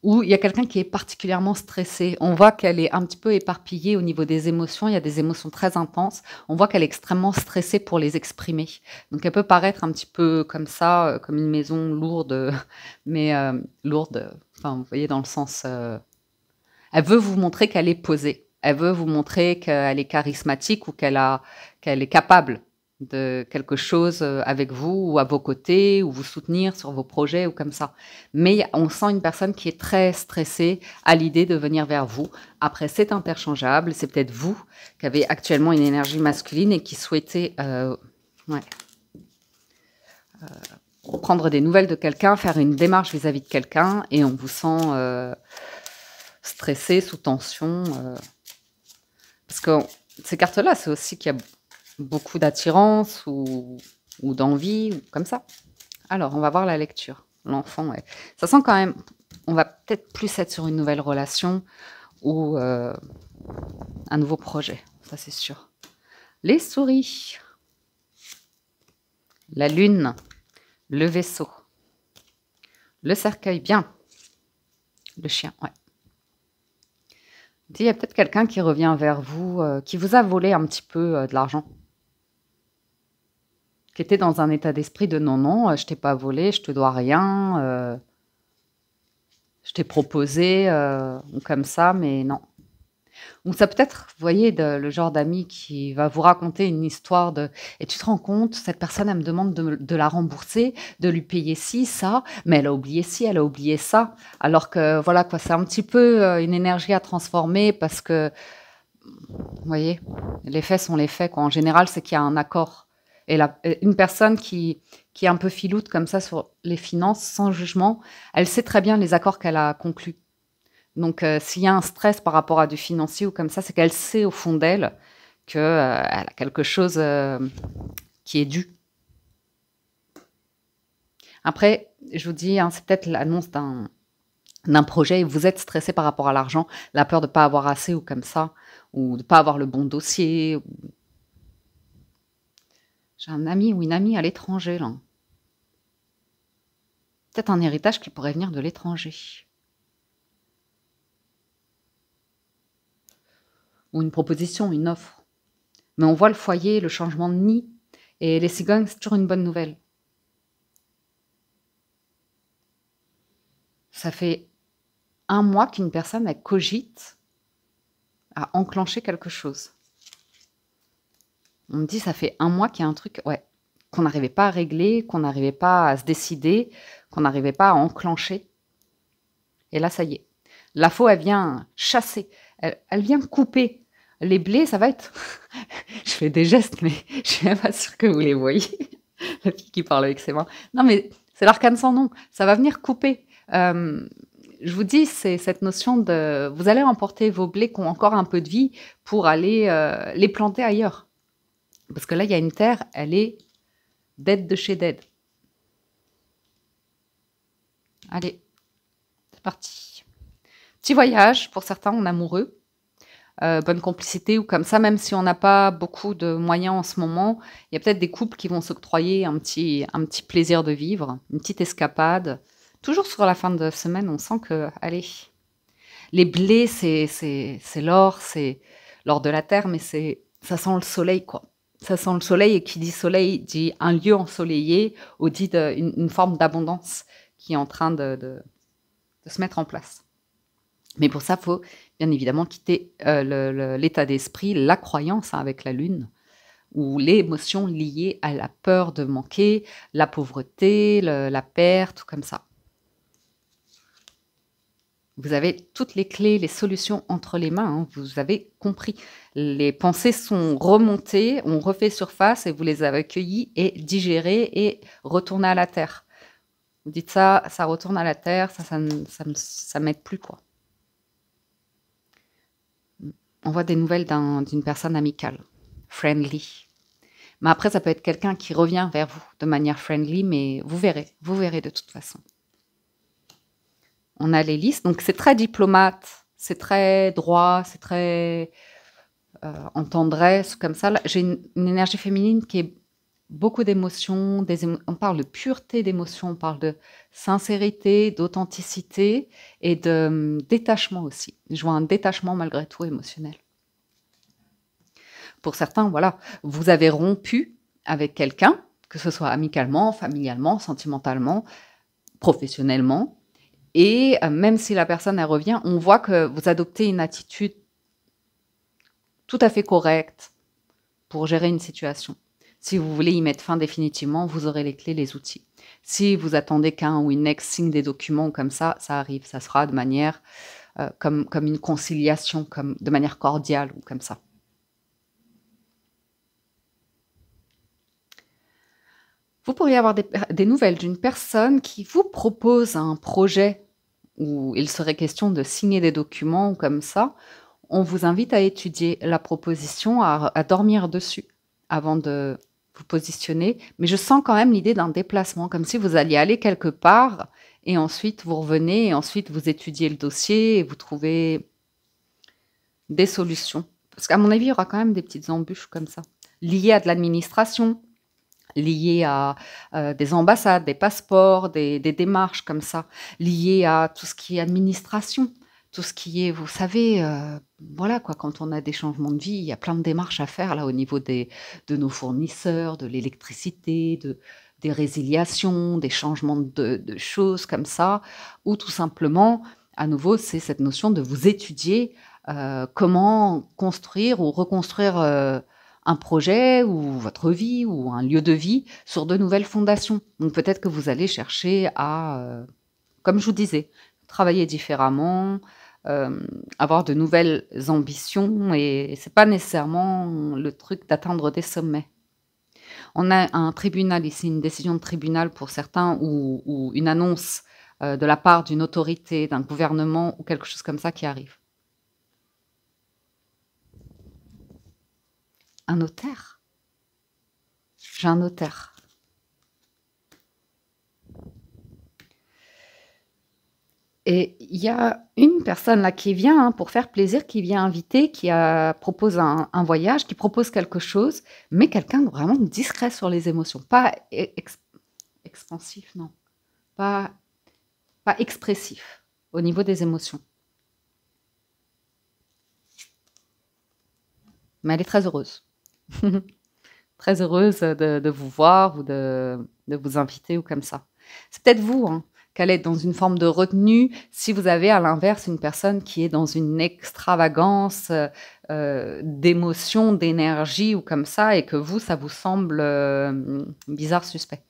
où il y a quelqu'un qui est particulièrement stressé. On voit qu'elle est un petit peu éparpillée au niveau des émotions. Il y a des émotions très intenses. On voit qu'elle est extrêmement stressée pour les exprimer. Donc elle peut paraître un petit peu comme ça, comme une maison lourde, mais lourde, enfin vous voyez dans le sens... elle veut vous montrer qu'elle est posée. Elle veut vous montrer qu'elle est charismatique ou qu'elle est capable de quelque chose avec vous ou à vos côtés ou vous soutenir sur vos projets ou comme ça. Mais on sent une personne qui est très stressée à l'idée de venir vers vous. Après, c'est interchangeable. C'est peut-être vous qui avez actuellement une énergie masculine et qui souhaitez prendre des nouvelles de quelqu'un, faire une démarche vis-à-vis de quelqu'un et on vous sent stressé, sous tension. Parce que ces cartes-là, c'est aussi qu'il y a beaucoup d'attirance ou d'envie, ou comme ça. Alors, on va voir la lecture. L'enfant, ouais. Ça sent quand même... On va peut-être plus être sur une nouvelle relation ou un nouveau projet. Ça, c'est sûr. Les souris. La lune. Le vaisseau. Le cercueil, bien. Le chien, ouais. Il y a peut-être quelqu'un qui revient vers vous, qui vous a volé un petit peu de l'argent. Qui était dans un état d'esprit de non, je t'ai pas volé, je te dois rien, je t'ai proposé comme ça, mais non. Donc ça peut être, vous voyez, le genre d'ami qui va vous raconter une histoire de... Et tu te rends compte, cette personne, elle me demande de la rembourser, de lui payer ci, ça, mais elle a oublié ci, elle a oublié ça. Alors que, voilà, quoi, c'est un petit peu une énergie à transformer parce que, vous voyez, les faits sont les faits, quoi. En général, c'est qu'il y a un accord. Et une personne qui est un peu filoute comme ça sur les finances, sans jugement, elle sait très bien les accords qu'elle a conclus. Donc, s'il y a un stress par rapport à du financier ou comme ça, c'est qu'elle sait au fond d'elle qu'elle a quelque chose qui est dû. Après, je vous dis, hein, c'est peut-être l'annonce d'un projet et vous êtes stressé par rapport à l'argent, la peur de ne pas avoir assez ou comme ça, ou de ne pas avoir le bon dossier. J'ai un ami ou une amie à l'étranger, là. Peut-être un héritage qui pourrait venir de l'étranger. Ou une proposition, une offre. Mais on voit le foyer, le changement de nid. Et les cigognes, c'est toujours une bonne nouvelle. Ça fait un mois qu'une personne, elle cogite à enclencher quelque chose. On me dit, ça fait un mois qu'il y a un truc, ouais, qu'on n'arrivait pas à régler, qu'on n'arrivait pas à se décider, qu'on n'arrivait pas à enclencher. Et là, ça y est. La faux, elle vient chasser, elle vient couper. Les blés, ça va être... Je fais des gestes, mais je suis même pas sûre que vous les voyez. La fille qui parle avec ses mains. Non, mais c'est l'arcane sans nom. Ça va venir couper. Je vous dis, c'est cette notion de... Vous allez emporter vos blés qui ont encore un peu de vie pour aller les planter ailleurs. Parce que là, il y a une terre, elle est dead de chez dead. Allez, c'est parti. Petit voyage pour certains en amoureux. Bonne complicité ou comme ça, même si on n'a pas beaucoup de moyens en ce moment, il y a peut-être des couples qui vont s'octroyer un petit plaisir de vivre, une petite escapade. Toujours sur la fin de semaine, on sent que, allez, les blés, c'est l'or, c'est l'or de la terre, mais ça sent le soleil, quoi. Ça sent le soleil, et qui dit soleil dit un lieu ensoleillé, ou dit une forme d'abondance qui est en train de se mettre en place. Mais pour ça, il faut bien évidemment quitter l'état d'esprit, la croyance avec la lune, ou les émotions liées à la peur de manquer, la pauvreté, la perte, tout comme ça. Vous avez toutes les clés, les solutions entre les mains, hein, vous avez compris. Les pensées sont remontées, on refait surface et vous les avez accueillies et digérées et retournées à la terre. Vous dites ça retourne à la terre, ça m'aide plus, quoi. On voit des nouvelles d'une personne amicale, friendly. Mais après, ça peut être quelqu'un qui revient vers vous de manière friendly, mais vous verrez de toute façon. On a l'hélice, donc c'est très diplomate, c'est très droit, c'est très en tendresse, comme ça. J'ai une énergie féminine qui est beaucoup d'émotions, on parle de pureté d'émotions, on parle de sincérité, d'authenticité et de détachement aussi. Je vois un détachement malgré tout émotionnel. Pour certains, voilà, vous avez rompu avec quelqu'un, que ce soit amicalement, familialement, sentimentalement, professionnellement, et même si la personne elle revient, on voit que vous adoptez une attitude tout à fait correcte pour gérer une situation. Si vous voulez y mettre fin définitivement, vous aurez les clés, les outils. Si vous attendez qu'un ou une ex signe des documents comme ça arrive. Ça sera de manière comme une conciliation, de manière cordiale ou comme ça. Vous pourriez avoir des nouvelles d'une personne qui vous propose un projet où il serait question de signer des documents ou comme ça. On vous invite à étudier la proposition, à dormir dessus avant de vous positionner. Mais je sens quand même l'idée d'un déplacement, comme si vous alliez aller quelque part et ensuite vous revenez et ensuite vous étudiez le dossier et vous trouvez des solutions. Parce qu'à mon avis, il y aura quand même des petites embûches comme ça, liées à de l'administration, liées à des ambassades, des passeports, des démarches comme ça, liées à tout ce qui est administration, tout ce qui est, vous savez, voilà quoi, quand on a des changements de vie, il y a plein de démarches à faire là au niveau de nos fournisseurs, de l'électricité, des résiliations, des changements de choses comme ça, ou tout simplement, à nouveau, c'est cette notion de vous étudier comment construire ou reconstruire un projet ou votre vie ou un lieu de vie sur de nouvelles fondations. Donc peut-être que vous allez chercher à, comme je vous disais, travailler différemment, avoir de nouvelles ambitions et c'est pas nécessairement le truc d'atteindre des sommets. On a un tribunal ici, une décision de tribunal pour certains ou une annonce de la part d'une autorité, d'un gouvernement ou quelque chose comme ça qui arrive. Un notaire? J'ai un notaire. Et il y a une personne là qui vient pour faire plaisir, qui vient inviter, qui propose un voyage, qui propose quelque chose, mais quelqu'un de vraiment discret sur les émotions. Pas expansif, non. Pas expressif au niveau des émotions. Mais elle est très heureuse. très heureuse de vous voir ou de vous inviter ou comme ça. C'est peut-être vous, hein, qu'elle est dans une forme de retenue si vous avez à l'inverse une personne qui est dans une extravagance d'émotion, d'énergie ou comme ça et que vous, ça vous semble bizarre, suspect.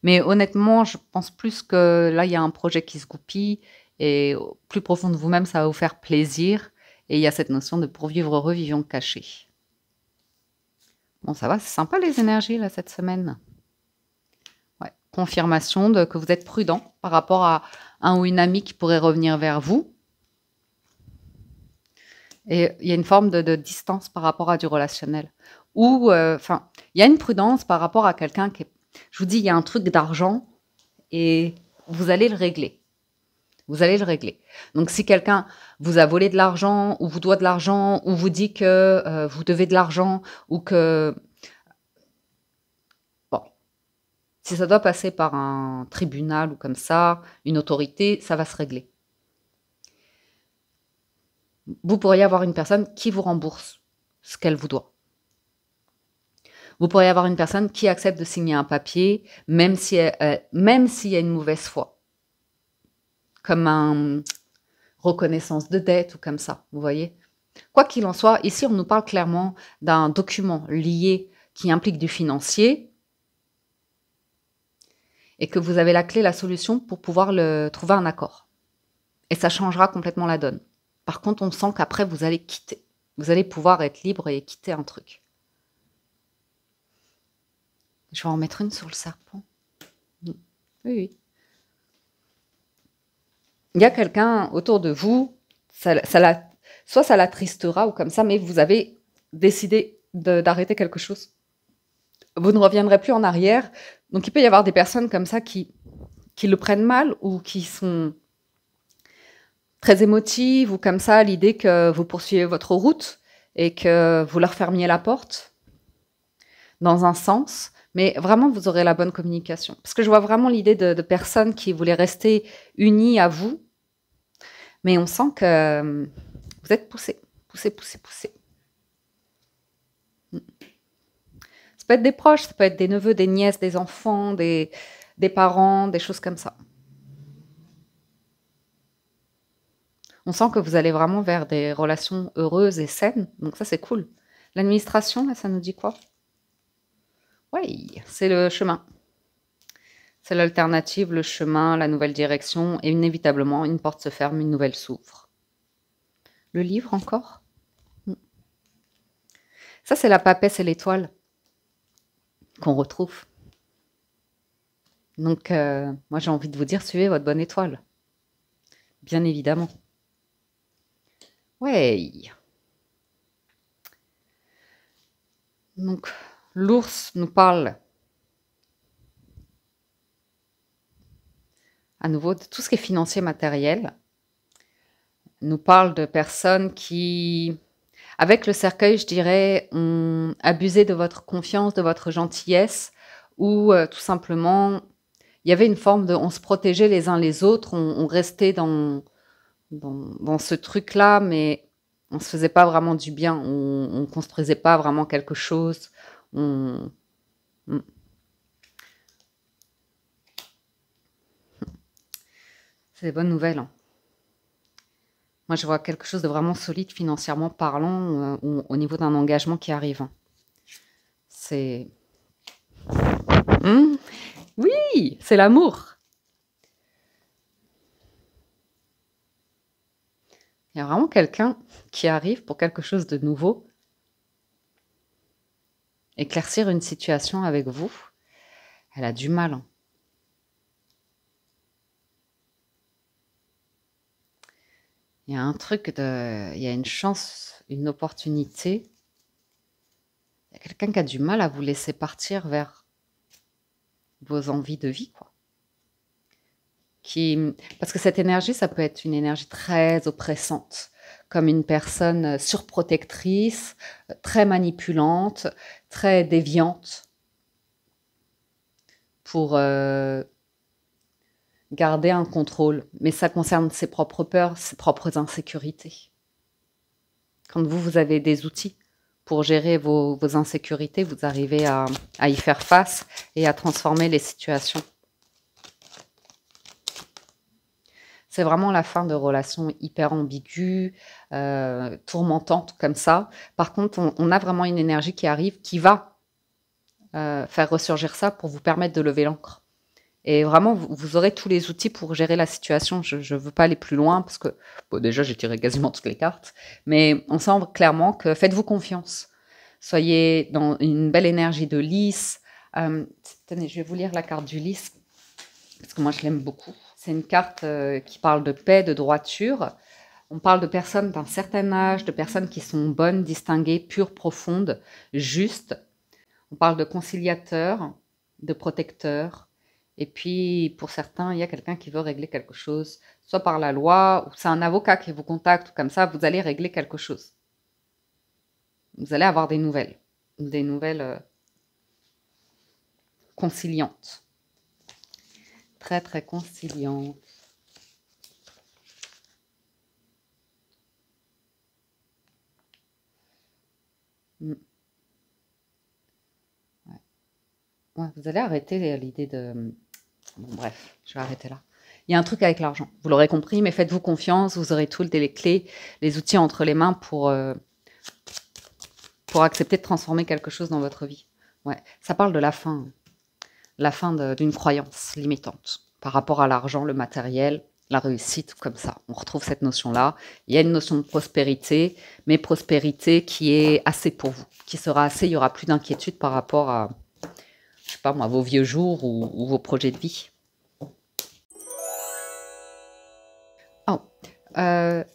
Mais honnêtement, je pense plus que là, il y a un projet qui se goupille et au plus profond de vous-même, ça va vous faire plaisir. Et il y a cette notion de pourvivre, revivons caché. Bon, ça va, c'est sympa les énergies là cette semaine. Ouais. Confirmation que vous êtes prudent par rapport à un ou une amie qui pourrait revenir vers vous. Et il y a une forme de distance par rapport à du relationnel. Ou, enfin, il y a une prudence par rapport à quelqu'un qui est... Je vous dis, il y a un truc d'argent et vous allez le régler. Vous allez le régler. Donc, si quelqu'un vous a volé de l'argent ou vous doit de l'argent ou vous dit que vous devez de l'argent ou que... Bon, si ça doit passer par un tribunal ou comme ça, une autorité, ça va se régler. Vous pourriez avoir une personne qui vous rembourse ce qu'elle vous doit. Vous pourriez avoir une personne qui accepte de signer un papier, même s'il y a une mauvaise foi. Comme un reconnaissance de dette ou comme ça, vous voyez. Quoi qu'il en soit, ici, on nous parle clairement d'un document lié qui implique du financier et que vous avez la clé, la solution pour pouvoir trouver un accord. Et ça changera complètement la donne. Par contre, on sent qu'après, vous allez quitter. Vous allez pouvoir être libre et quitter un truc. Je vais en mettre une sur le serpent. Oui, oui. Il y a quelqu'un autour de vous, soit ça l'attristera ou comme ça, mais vous avez décidé d'arrêter quelque chose. Vous ne reviendrez plus en arrière. Donc, il peut y avoir des personnes comme ça qui le prennent mal ou qui sont très émotives ou comme ça, l'idée que vous poursuivez votre route et que vous leur fermiez la porte dans un sens. Mais vraiment, vous aurez la bonne communication. Parce que je vois vraiment l'idée de personnes qui voulaient rester unies à vous. Mais on sent que vous êtes poussés. Ça peut être des proches, ça peut être des neveux, des nièces, des enfants, des parents, des choses comme ça. On sent que vous allez vraiment vers des relations heureuses et saines. Donc ça, c'est cool. L'administration, là, ça nous dit quoi? Oui, c'est le chemin. C'est l'alternative, le chemin, la nouvelle direction. Et inévitablement, une porte se ferme, une nouvelle s'ouvre. Le livre encore? Ça, c'est la papesse et l'étoile qu'on retrouve. Donc, moi, j'ai envie de vous dire, suivez votre bonne étoile. Bien évidemment. Ouais. Donc, l'ours nous parle à nouveau de tout ce qui est financier, matériel. Nous parle de personnes qui, avec le cercueil, je dirais, ont abusé de votre confiance, de votre gentillesse, ou tout simplement, il y avait une forme de... On se protégeait les uns les autres, on restait dans ce truc-là, mais on ne se faisait pas vraiment du bien, on ne construisait pas vraiment quelque chose. C'est des bonnes nouvelles. Hein. Moi, je vois quelque chose de vraiment solide financièrement parlant au niveau d'un engagement qui arrive. Hein. C'est... Oui, c'est l'amour. Il y a vraiment quelqu'un qui arrive pour quelque chose de nouveau. Éclaircir une situation avec vous, elle a du mal. Hein. Il y a un truc il y a une chance, une opportunité. Il y a quelqu'un qui a du mal à vous laisser partir vers vos envies de vie, quoi. Parce que cette énergie, ça peut être une énergie très oppressante, comme une personne surprotectrice, très manipulante, très déviante, pour garder un contrôle. Mais ça concerne ses propres peurs, ses propres insécurités. Quand vous avez des outils pour gérer vos insécurités, vous arrivez à y faire face et à transformer les situations. C'est vraiment la fin de relations hyper ambiguës, tourmentantes comme ça. Par contre, on a vraiment une énergie qui arrive, qui va faire ressurgir ça pour vous permettre de lever l'ancre. Et vraiment, vous aurez tous les outils pour gérer la situation. Je ne veux pas aller plus loin parce que, bon, déjà, j'ai tiré quasiment toutes les cartes. Mais on sent clairement que faites-vous confiance. Soyez dans une belle énergie de lys. Tenez, je vais vous lire la carte du lys parce que moi, je l'aime beaucoup. C'est une carte qui parle de paix, de droiture. On parle de personnes d'un certain âge, de personnes qui sont bonnes, distinguées, pures, profondes, justes. On parle de conciliateurs, de protecteurs. Et puis, pour certains, il y a quelqu'un qui veut régler quelque chose, soit par la loi, ou c'est un avocat qui vous contacte, ou comme ça, vous allez régler quelque chose. Vous allez avoir des nouvelles conciliantes. Très, très conciliantes. Ouais. Ouais, vous allez arrêter l'idée de... Bon, bref, je vais arrêter là. Il y a un truc avec l'argent. Vous l'aurez compris, mais faites-vous confiance. Vous aurez toutes les clés, les outils entre les mains pour accepter de transformer quelque chose dans votre vie. Ouais, ça parle de la fin d'une croyance limitante par rapport à l'argent, le matériel, la réussite, comme ça. On retrouve cette notion-là. Il y a une notion de prospérité, mais prospérité qui est assez pour vous, qui sera assez. Il n'y aura plus d'inquiétude par rapport à, je sais pas moi, vos vieux jours ou vos projets de vie. Oh.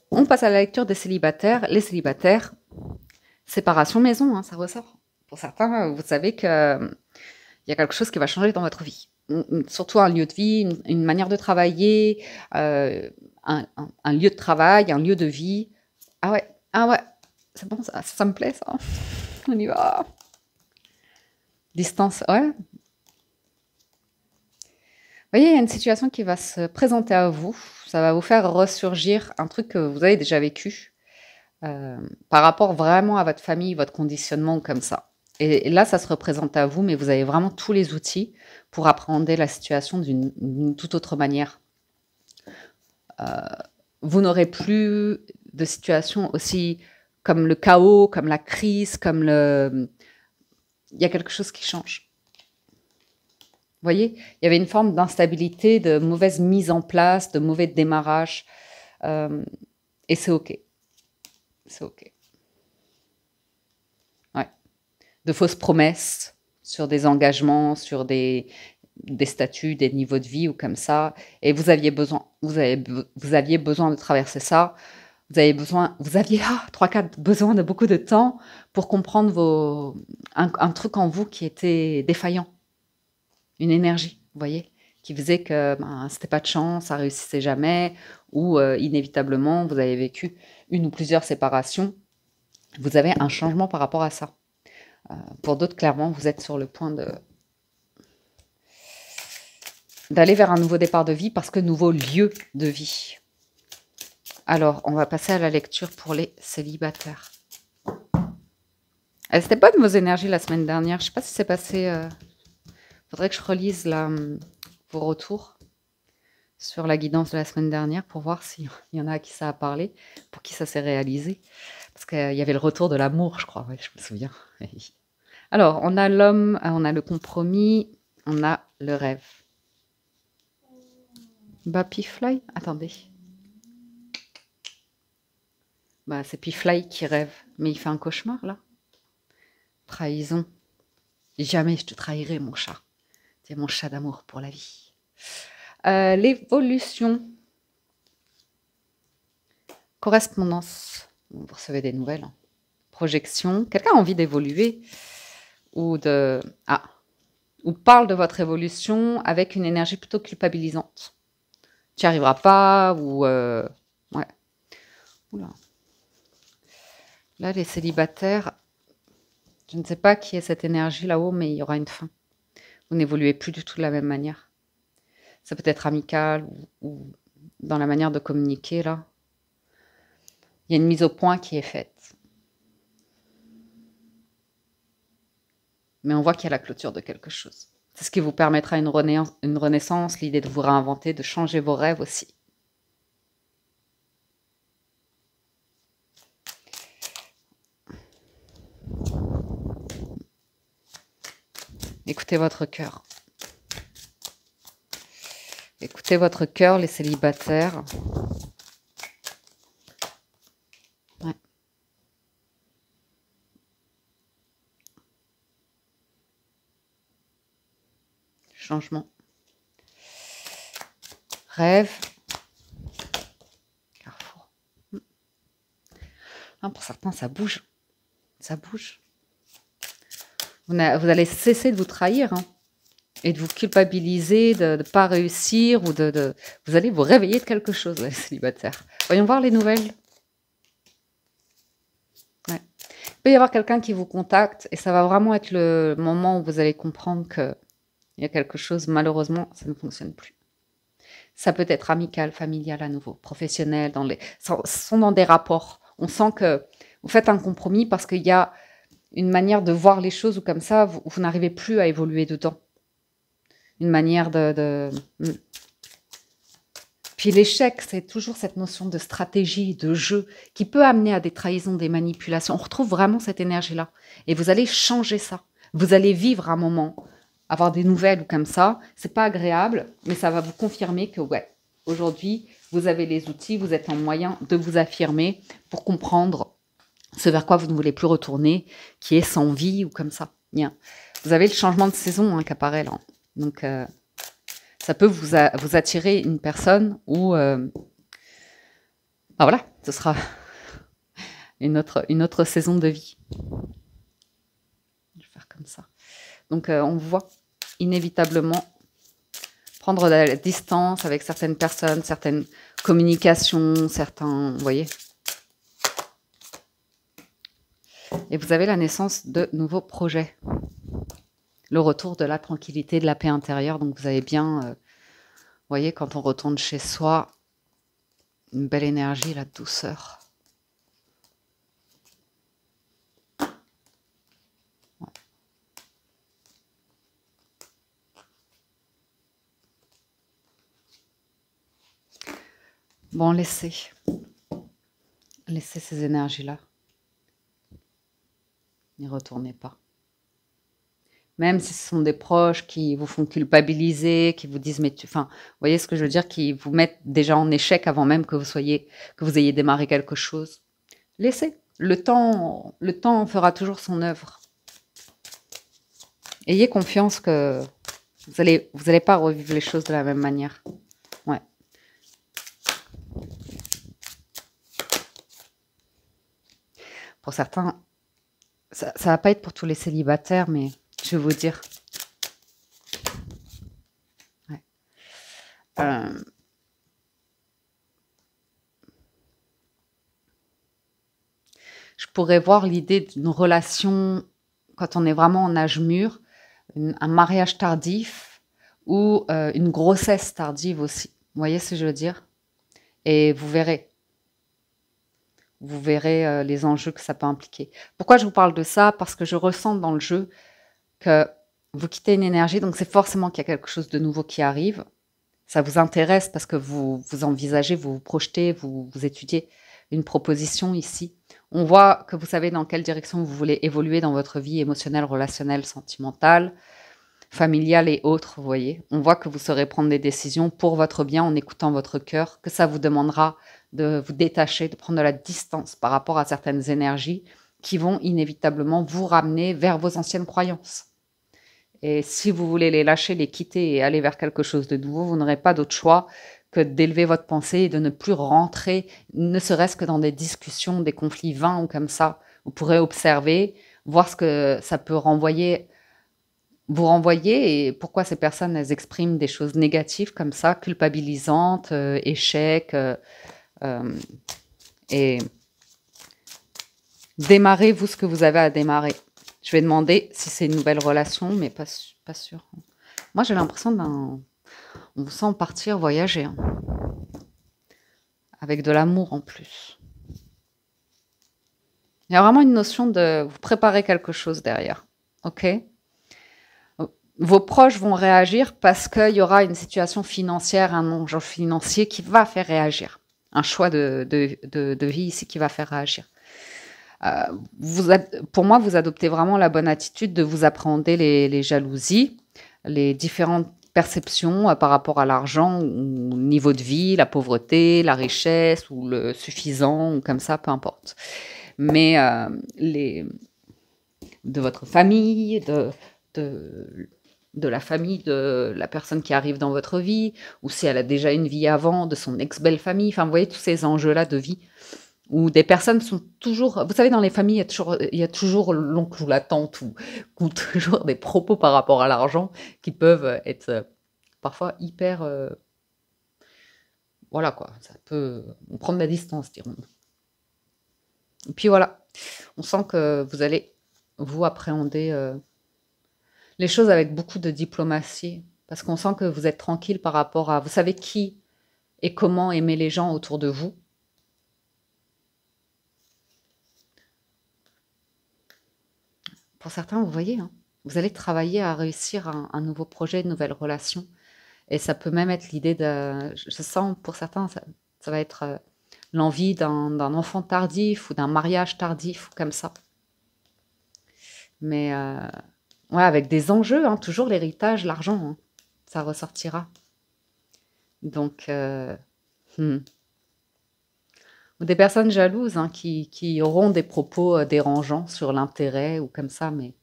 On passe à la lecture des célibataires. Les célibataires, séparation maison, hein, ça ressort. Pour certains, vous savez qu'il y a quelque chose qui va changer dans votre vie. Surtout un lieu de vie, une manière de travailler, un lieu de travail, un lieu de vie. Ah ouais, c'est bon, ça me plaît ça. On y va. Distance, ouais. Vous voyez, il y a une situation qui va se présenter à vous. Ça va vous faire ressurgir un truc que vous avez déjà vécu par rapport vraiment à votre famille, votre conditionnement comme ça. Et là, ça se représente à vous, mais vous avez vraiment tous les outils pour appréhender la situation d'une toute autre manière. Vous n'aurez plus de situation aussi comme le chaos, comme la crise, comme le... Il y a quelque chose qui change. Vous voyez, il y avait une forme d'instabilité, de mauvaise mise en place, de mauvais démarrage. Et c'est OK. C'est OK. Ouais. De fausses promesses sur des engagements, sur des statuts, des niveaux de vie ou comme ça. Et vous aviez besoin de traverser ça. Vous aviez 3-4 besoin de beaucoup de temps pour comprendre un truc en vous qui était défaillant. Une énergie, vous voyez, qui faisait que c'était pas de chance, ça réussissait jamais, ou inévitablement, vous avez vécu une ou plusieurs séparations. Vous avez un changement par rapport à ça. Pour d'autres, clairement, vous êtes sur le point d'aller vers un nouveau départ de vie parce que nouveau lieu de vie. Alors, on va passer à la lecture pour les célibataires. C'était bonne vos énergies la semaine dernière. Je ne sais pas si c'est passé... faudrait que je relise vos retours sur la guidance de la semaine dernière pour voir s'il y en a à qui ça a parlé, pour qui ça s'est réalisé. Parce qu'il y avait le retour de l'amour, je crois. Oui, je me souviens. Alors, on a l'homme, on a le compromis, on a le rêve. Bah, Pifly, attendez. Bah, c'est Pifly qui rêve. Mais il fait un cauchemar, là. Trahison. Jamais je te trahirai, mon chat. Tu es mon chat d'amour pour la vie. L'évolution. Correspondance. Vous recevez des nouvelles. Projection. Quelqu'un a envie d'évoluer ou parle de votre évolution avec une énergie plutôt culpabilisante. Tu n'y arriveras pas ou... ouais. Oula. Là, les célibataires, je ne sais pas qui est cette énergie là-haut, mais il y aura une fin. Vous n'évoluez plus du tout de la même manière. Ça peut être amical ou dans la manière de communiquer, là. Il y a une mise au point qui est faite. Mais on voit qu'il y a la clôture de quelque chose. C'est ce qui vous permettra une renaissance, l'idée de vous réinventer, de changer vos rêves aussi. Écoutez votre cœur. Écoutez votre cœur, les célibataires. Ouais. Changement. Rêve. Carrefour. Ah, pour certains, ça bouge. Ça bouge. Vous allez cesser de vous trahir hein, et de vous culpabiliser de ne pas réussir ou Vous allez vous réveiller de quelque chose, les célibataires. Voyons voir les nouvelles. Ouais. Il peut y avoir quelqu'un qui vous contacte et ça va vraiment être le moment où vous allez comprendre qu'il y a quelque chose, malheureusement, ça ne fonctionne plus. Ça peut être amical, familial à nouveau, professionnel, sont dans des rapports. On sent que vous faites un compromis parce qu'il y a une manière de voir les choses où comme ça, vous n'arrivez plus à évoluer dedans. Une manière Puis l'échec, c'est toujours cette notion de stratégie, de jeu, qui peut amener à des trahisons, des manipulations. On retrouve vraiment cette énergie-là. Et vous allez changer ça. Vous allez vivre un moment, avoir des nouvelles ou comme ça. C'est pas agréable, mais ça va vous confirmer que, ouais, aujourd'hui, vous avez les outils, vous êtes en moyen de vous affirmer pour comprendre ce vers quoi vous ne voulez plus retourner, qui est sans vie ou comme ça. Bien. Vous avez le changement de saison hein, qui apparaît là. Donc, ça peut vous attirer une personne où... ah voilà, ce sera une autre saison de vie. Je vais faire comme ça. Donc, on voit inévitablement prendre de la distance avec certaines personnes, certaines communications, certains... Vous voyez ? Et vous avez la naissance de nouveaux projets. Le retour de la tranquillité, de la paix intérieure. Donc vous avez bien, vous voyez, quand on retourne chez soi, une belle énergie, la douceur. Ouais. Bon, laissez ces énergies-là. N'y retournez pas. Même si ce sont des proches qui vous font culpabiliser, qui vous disent, mais enfin, vous voyez ce que je veux dire, qui vous mettent déjà en échec avant même que vous ayez démarré quelque chose. Laissez. Le temps fera toujours son œuvre. Ayez confiance que vous allez pas revivre les choses de la même manière. Ouais. Pour certains, ça va pas être pour tous les célibataires, mais je vais vous dire. Ouais. Je pourrais voir l'idée d'une relation, quand on est vraiment en âge mûr, un mariage tardif ou une grossesse tardive aussi. Vous voyez ce que je veux dire? Et vous verrez. Vous verrez les enjeux que ça peut impliquer. Pourquoi je vous parle de ça? Parce que je ressens dans le jeu que vous quittez une énergie, donc c'est forcément qu'il y a quelque chose de nouveau qui arrive. Ça vous intéresse parce que vous envisagez, vous projetez, vous étudiez une proposition ici. On voit que vous savez dans quelle direction vous voulez évoluer dans votre vie émotionnelle, relationnelle, sentimentale, familiale et autres, vous voyez. On voit que vous saurez prendre des décisions pour votre bien en écoutant votre cœur, que ça vous demandera de vous détacher, de prendre de la distance par rapport à certaines énergies qui vont inévitablement vous ramener vers vos anciennes croyances. Et si vous voulez les lâcher, les quitter et aller vers quelque chose de nouveau, vous n'aurez pas d'autre choix que d'élever votre pensée et de ne plus rentrer, ne serait-ce que dans des discussions, des conflits vains ou comme ça. Vous pourrez observer, voir ce que ça peut vous renvoyer et pourquoi ces personnes, elles expriment des choses négatives comme ça, culpabilisantes, échecs. Et démarrez, vous, ce que vous avez à démarrer. Je vais demander si c'est une nouvelle relation, mais pas sûr. Moi, j'ai l'impression on vous sent partir voyager. Hein. Avec de l'amour en plus. Il y a vraiment une notion de vous préparer quelque chose derrière. Ok? vos proches vont réagir parce qu'il y aura une situation financière, un enjeu financier qui va faire réagir. Un choix de vie ici qui va faire réagir. Pour moi, vous adoptez vraiment la bonne attitude de vous appréhender les jalousies, les différentes perceptions par rapport à l'argent, ou au niveau de vie, la pauvreté, la richesse, ou le suffisant, ou comme ça, peu importe. Mais de votre famille, de la famille de la personne qui arrive dans votre vie, ou si elle a déjà une vie avant, de son ex-belle famille, enfin, vous voyez tous ces enjeux-là de vie où des personnes sont toujours, vous savez, dans les familles, il y a toujours l'oncle ou la tante ou toujours des propos par rapport à l'argent qui peuvent être parfois hyper, voilà quoi, ça peut prendre de la distance, dirons. Et puis voilà, on sent que vous allez vous appréhender les choses avec beaucoup de diplomatie, parce qu'on sent que vous êtes tranquille par rapport à, vous savez qui et comment aimer les gens autour de vous. Pour certains, vous voyez, hein, vous allez travailler à réussir un nouveau projet, une nouvelle relation. Et ça peut même être l'idée de... Je sens, pour certains, ça va être l'envie d'un enfant tardif ou d'un mariage tardif, ou comme ça. Mais ouais, avec des enjeux, hein, toujours l'héritage, l'argent, hein, ça ressortira. Donc, ou des personnes jalouses hein, qui auront des propos dérangeants sur l'intérêt ou comme ça, mais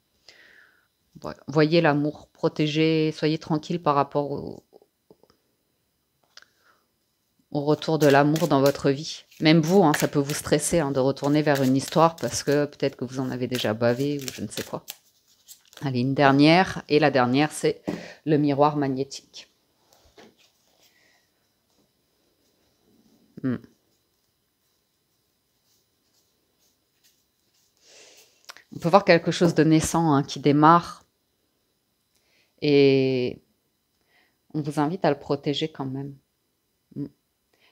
voilà. Voyez l'amour, protégez, soyez tranquille par rapport au retour de l'amour dans votre vie. Même vous, hein, ça peut vous stresser hein, de retourner vers une histoire parce que peut-être que vous en avez déjà bavé ou je ne sais quoi. Allez, une dernière. Et la dernière, c'est le miroir magnétique. On peut voir quelque chose de naissant hein, qui démarre. Et on vous invite à le protéger quand même.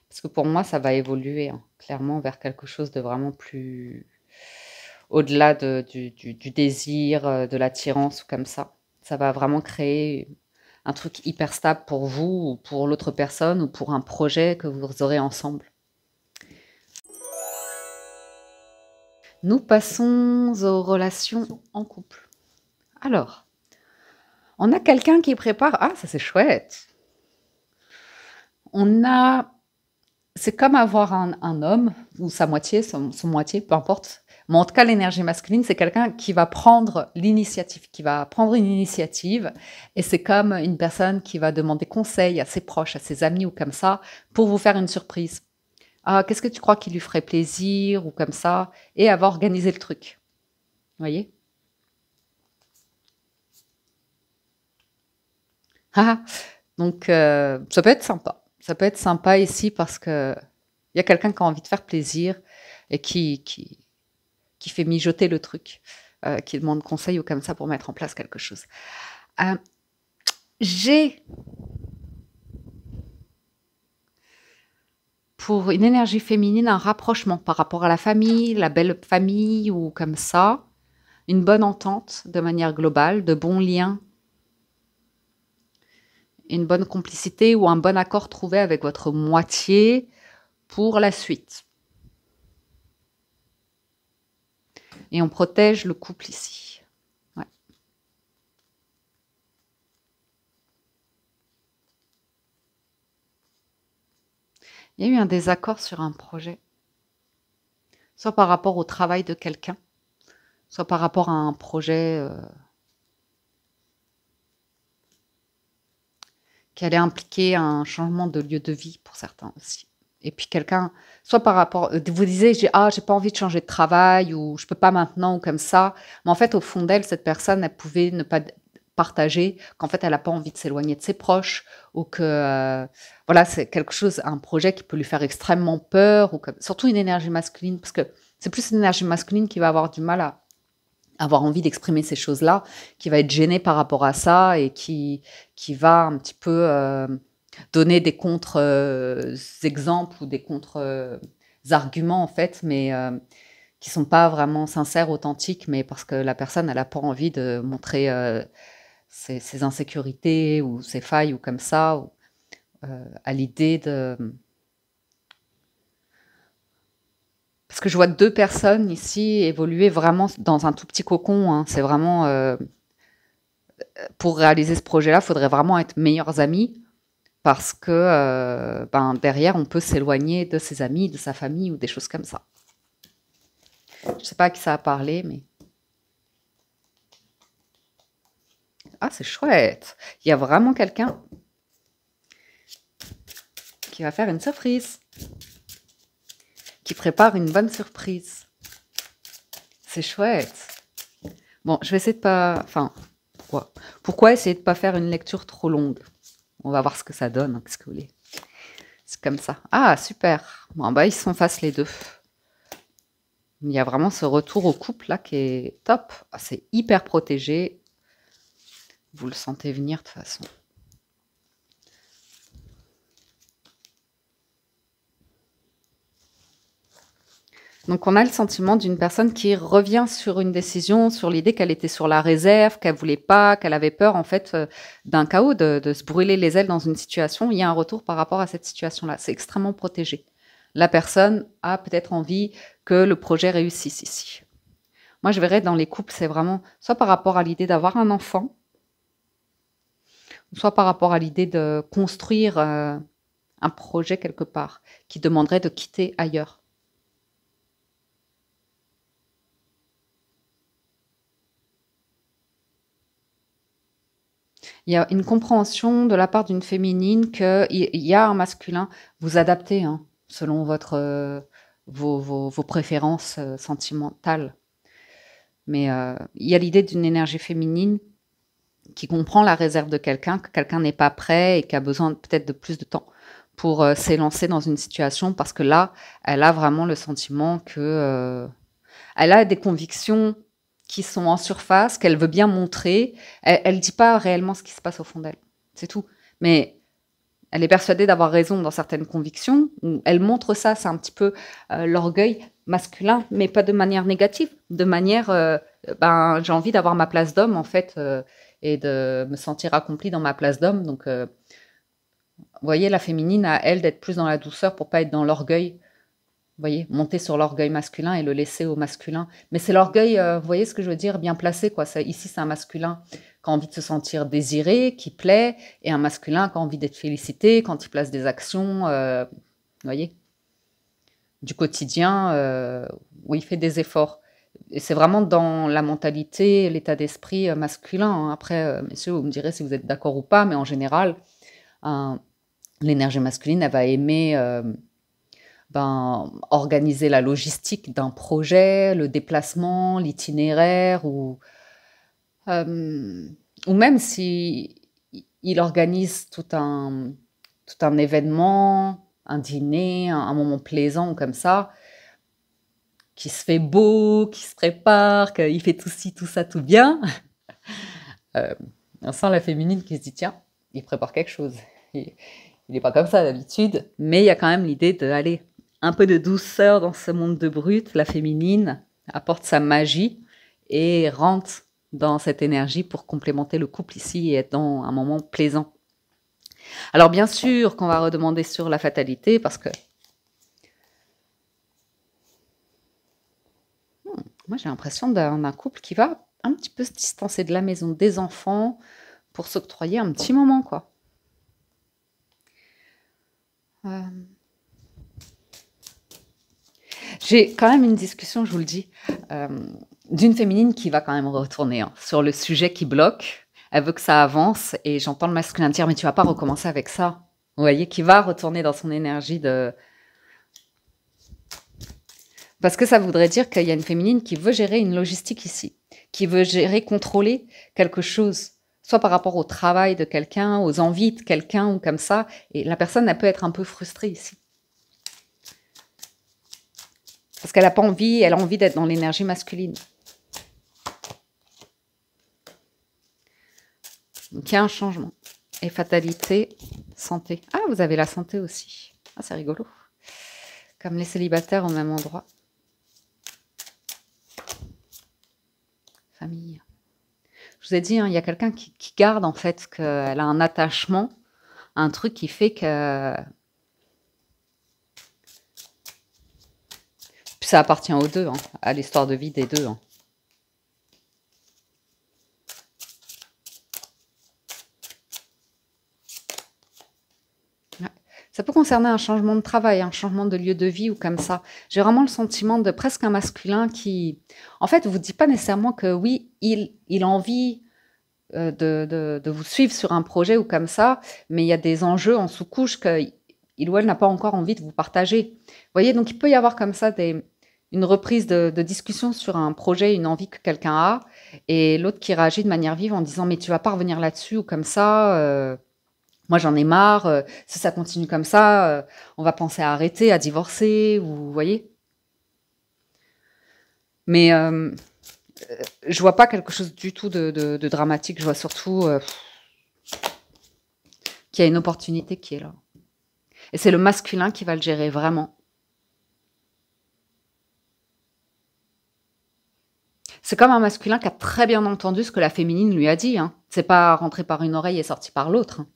Parce que pour moi, ça va évoluer hein, clairement vers quelque chose de vraiment plus... au-delà du désir, de l'attirance ou comme ça. Ça va vraiment créer un truc hyper stable pour vous ou pour l'autre personne ou pour un projet que vous aurez ensemble. Nous passons aux relations en couple. Alors, on a quelqu'un qui prépare... Ah, ça c'est chouette. On a... C'est comme avoir un homme, ou sa moitié, son moitié, peu importe. Mais en tout cas, l'énergie masculine, c'est quelqu'un qui va prendre l'initiative, qui va prendre une initiative. Et c'est comme une personne qui va demander conseil à ses proches, à ses amis ou comme ça, pour vous faire une surprise. Ah, qu'est-ce que tu crois qui lui ferait plaisir ou comme ça, et elle va organiser le truc. Vous voyez? Donc, ça peut être sympa. Ça peut être sympa ici parce que il y a quelqu'un qui a envie de faire plaisir et qui fait mijoter le truc, qui demande conseil ou comme ça pour mettre en place quelque chose. J'ai, pour une énergie féminine, un rapprochement par rapport à la famille, la belle famille ou comme ça, une bonne entente de manière globale, de bons liens, une bonne complicité ou un bon accord trouvé avec votre moitié pour la suite. Et on protège le couple ici. Ouais. Il y a eu un désaccord sur un projet, soit par rapport au travail de quelqu'un, soit par rapport à un projet qui allait impliquer un changement de lieu de vie pour certains aussi. Et puis quelqu'un, soit par rapport, vous disiez, j'ai pas envie de changer de travail ou je peux pas maintenant ou comme ça. Mais en fait, au fond d'elle, cette personne, elle pouvait ne pas partager qu'en fait, elle n'a pas envie de s'éloigner de ses proches ou que, voilà, c'est quelque chose, un projet qui peut lui faire extrêmement peur ou comme, surtout une énergie masculine parce que c'est plus une énergie masculine qui va avoir du mal à avoir envie d'exprimer ces choses-là, qui va être gênée par rapport à ça et qui va un petit peu donner des contre-exemples ou des contre-arguments, en fait, mais qui ne sont pas vraiment sincères, authentiques, mais parce que la personne, elle n'a pas envie de montrer ses insécurités ou ses failles ou comme ça, ou, à l'idée de... Parce que je vois deux personnes ici évoluer vraiment dans un tout petit cocon, hein. C'est vraiment... pour réaliser ce projet-là, il faudrait vraiment être meilleurs amis parce que ben, derrière, on peut s'éloigner de ses amis, de sa famille ou des choses comme ça. Je ne sais pas à qui ça a parlé, mais... Ah, c'est chouette. Il y a vraiment quelqu'un qui va faire une surprise, qui prépare une bonne surprise. C'est chouette. Bon, je vais essayer de pas... Enfin, pourquoi essayer de pas faire une lecture trop longue? On va voir ce que ça donne, hein, qu'est-ce que vous voulez. C'est comme ça. Ah, super. Bon, bah, ils se sont face les deux. Il y a vraiment ce retour au couple là qui est top. Ah, c'est hyper protégé. Vous le sentez venir de toute façon. Donc on a le sentiment d'une personne qui revient sur une décision, sur l'idée qu'elle était sur la réserve, qu'elle voulait pas, qu'elle avait peur en fait d'un chaos, de se brûler les ailes dans une situation. Il y a un retour par rapport à cette situation-là. C'est extrêmement protégé. La personne a peut-être envie que le projet réussisse ici. Moi, je verrais dans les couples, c'est vraiment soit par rapport à l'idée d'avoir un enfant, soit par rapport à l'idée de construire un projet quelque part qui demanderait de quitter ailleurs. Il y a une compréhension de la part d'une féminine qu'il y a un masculin. Vous adaptez hein, selon vos préférences sentimentales. Mais il y a l'idée d'une énergie féminine qui comprend la réserve de quelqu'un, que quelqu'un n'est pas prêt et qui a besoin peut-être de plus de temps pour s'élancer dans une situation parce que là, elle a vraiment le sentiment que elle a des convictions qui sont en surface, qu'elle veut bien montrer. Elle ne dit pas réellement ce qui se passe au fond d'elle. C'est tout. Mais elle est persuadée d'avoir raison dans certaines convictions. Elle montre ça, c'est un petit peu l'orgueil masculin, mais pas de manière négative. De manière, ben, j'ai envie d'avoir ma place d'homme, en fait, et de me sentir accomplie dans ma place d'homme. Donc, vous voyez, la féminine, à elle, d'être plus dans la douceur pour pas être dans l'orgueil. Vous voyez, monter sur l'orgueil masculin et le laisser au masculin. Mais c'est l'orgueil, vous voyez ce que je veux dire, bien placé, quoi. Ici, c'est un masculin qui a envie de se sentir désiré, qui plaît, et un masculin qui a envie d'être félicité quand il place des actions, vous voyez, du quotidien, où il fait des efforts. Et c'est vraiment dans la mentalité, l'état d'esprit masculin. Hein. Après, messieurs, vous me direz si vous êtes d'accord ou pas, mais en général, l'énergie masculine, elle va aimer... ben, organiser la logistique d'un projet, le déplacement, l'itinéraire, ou même si il organise tout un événement, un dîner, un moment plaisant comme ça, qui se fait beau, qui se prépare, qu'il fait tout ci, tout ça, tout bien. On sent la féminine qui se dit, tiens, il prépare quelque chose. Il n'est pas comme ça d'habitude, mais il y a quand même l'idée de, allez, un peu de douceur dans ce monde de brut. La féminine apporte sa magie et rentre dans cette énergie pour complémenter le couple ici et être dans un moment plaisant. Alors bien sûr qu'on va redemander sur la fatalité parce que moi j'ai l'impression d'un couple qui va un petit peu se distancer de la maison, des enfants, pour s'octroyer un petit moment, quoi. J'ai quand même une discussion, je vous le dis, d'une féminine qui va quand même retourner hein, sur le sujet qui bloque. Elle veut que ça avance et j'entends le masculin dire « mais tu vas pas recommencer avec ça ». Vous voyez, qui va retourner dans son énergie de... Parce que ça voudrait dire qu'il y a une féminine qui veut gérer une logistique ici, qui veut gérer, contrôler quelque chose, soit par rapport au travail de quelqu'un, aux envies de quelqu'un ou comme ça. Et la personne, elle peut être un peu frustrée ici. Parce qu'elle n'a pas envie, elle a envie d'être dans l'énergie masculine. Donc il y a un changement. Et fatalité, santé. Ah, vous avez la santé aussi. Ah, c'est rigolo. Comme les célibataires au même endroit. Famille. Je vous ai dit, hein, il y a quelqu'un qui garde en fait, qu'elle a un attachement, un truc qui fait que puis ça appartient aux deux, hein, à l'histoire de vie des deux. Hein. Ouais. Ça peut concerner un changement de travail, un changement de lieu de vie ou comme ça. J'ai vraiment le sentiment de presque un masculin qui, en fait, vous dit pas nécessairement que oui, il a envie de vous suivre sur un projet ou comme ça, mais il y a des enjeux en sous-couche qu'il ou elle n'a pas encore envie de vous partager. Vous voyez, donc il peut y avoir comme ça une reprise de discussion sur un projet, une envie que quelqu'un a, et l'autre qui réagit de manière vive en disant mais tu vas pas revenir là-dessus ou comme ça. Moi j'en ai marre. Si ça continue comme ça, on va penser à arrêter, à divorcer, ou vous voyez. Mais je vois pas quelque chose du tout de dramatique. Je vois surtout qu'il y a une opportunité qui est là. Et c'est le masculin qui va le gérer vraiment. C'est comme un masculin qui a très bien entendu ce que la féminine lui a dit. Hein. C'est pas rentré par une oreille et sorti par l'autre. Hein.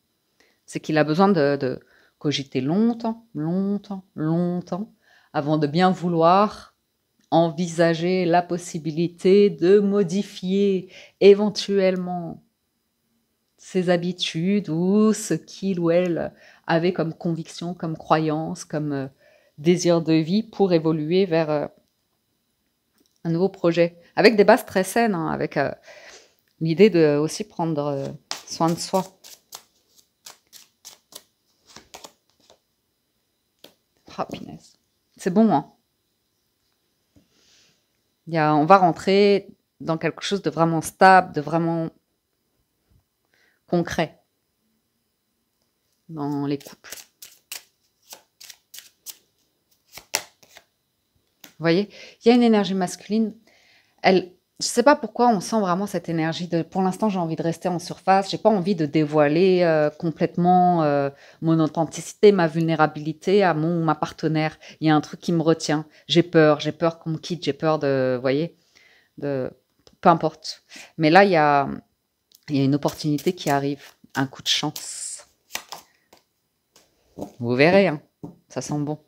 C'est qu'il a besoin de cogiter longtemps, longtemps, longtemps, avant de bien vouloir envisager la possibilité de modifier éventuellement ses habitudes ou ce qu'il ou elle avait comme conviction, comme croyance, comme désir de vie pour évoluer vers un nouveau projet. Avec des bases très saines, hein, avec l'idée de aussi prendre soin de soi. Ah, punaise. C'est bon, hein. On va rentrer dans quelque chose de vraiment stable, de vraiment concret dans les couples. Vous voyez, il y a une énergie masculine. Je ne sais pas pourquoi on sent vraiment cette énergie de. Pour l'instant, j'ai envie de rester en surface. J'ai pas envie de dévoiler complètement mon authenticité, ma vulnérabilité à mon ou ma partenaire. Il y a un truc qui me retient. J'ai peur qu'on me quitte. J'ai peur de, vous voyez, peu importe. Mais là, il y a une opportunité qui arrive, un coup de chance. Vous verrez, hein, ça sent bon.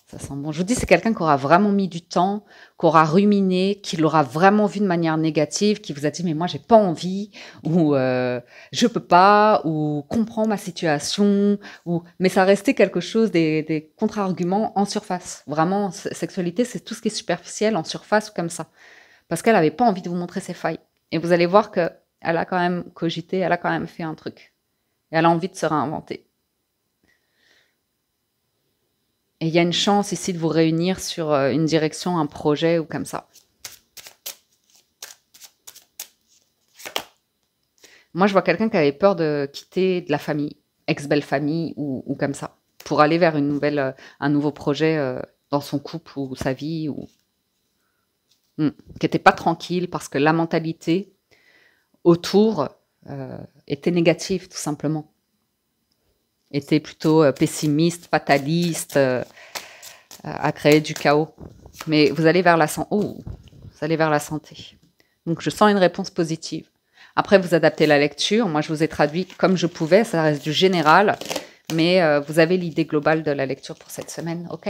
Ça sent bon. Je vous dis, c'est quelqu'un qui aura vraiment mis du temps, qui aura ruminé, qui l'aura vraiment vu de manière négative, qui vous a dit mais moi j'ai pas envie, ou je peux pas, ou comprends ma situation, ou mais ça restait quelque chose des contre-arguments en surface. Vraiment, sexualité, c'est tout ce qui est superficiel en surface ou comme ça, parce qu'elle avait pas envie de vous montrer ses failles. Et vous allez voir que elle a quand même cogité, elle a quand même fait un truc, et elle a envie de se réinventer. Et il y a une chance ici de vous réunir sur une direction, un projet ou comme ça. Moi, je vois quelqu'un qui avait peur de quitter de la famille, ex-belle-famille ou comme ça, pour aller vers un nouveau projet dans son couple ou sa vie, qui n'était pas tranquille parce que la mentalité autour était négative, tout simplement. Était plutôt pessimiste, fataliste, à créer du chaos. Mais vous allez vers la santé. Donc je sens une réponse positive. Après, vous adaptez la lecture. Moi, je vous ai traduit comme je pouvais. Ça reste du général. Mais vous avez l'idée globale de la lecture pour cette semaine. OK.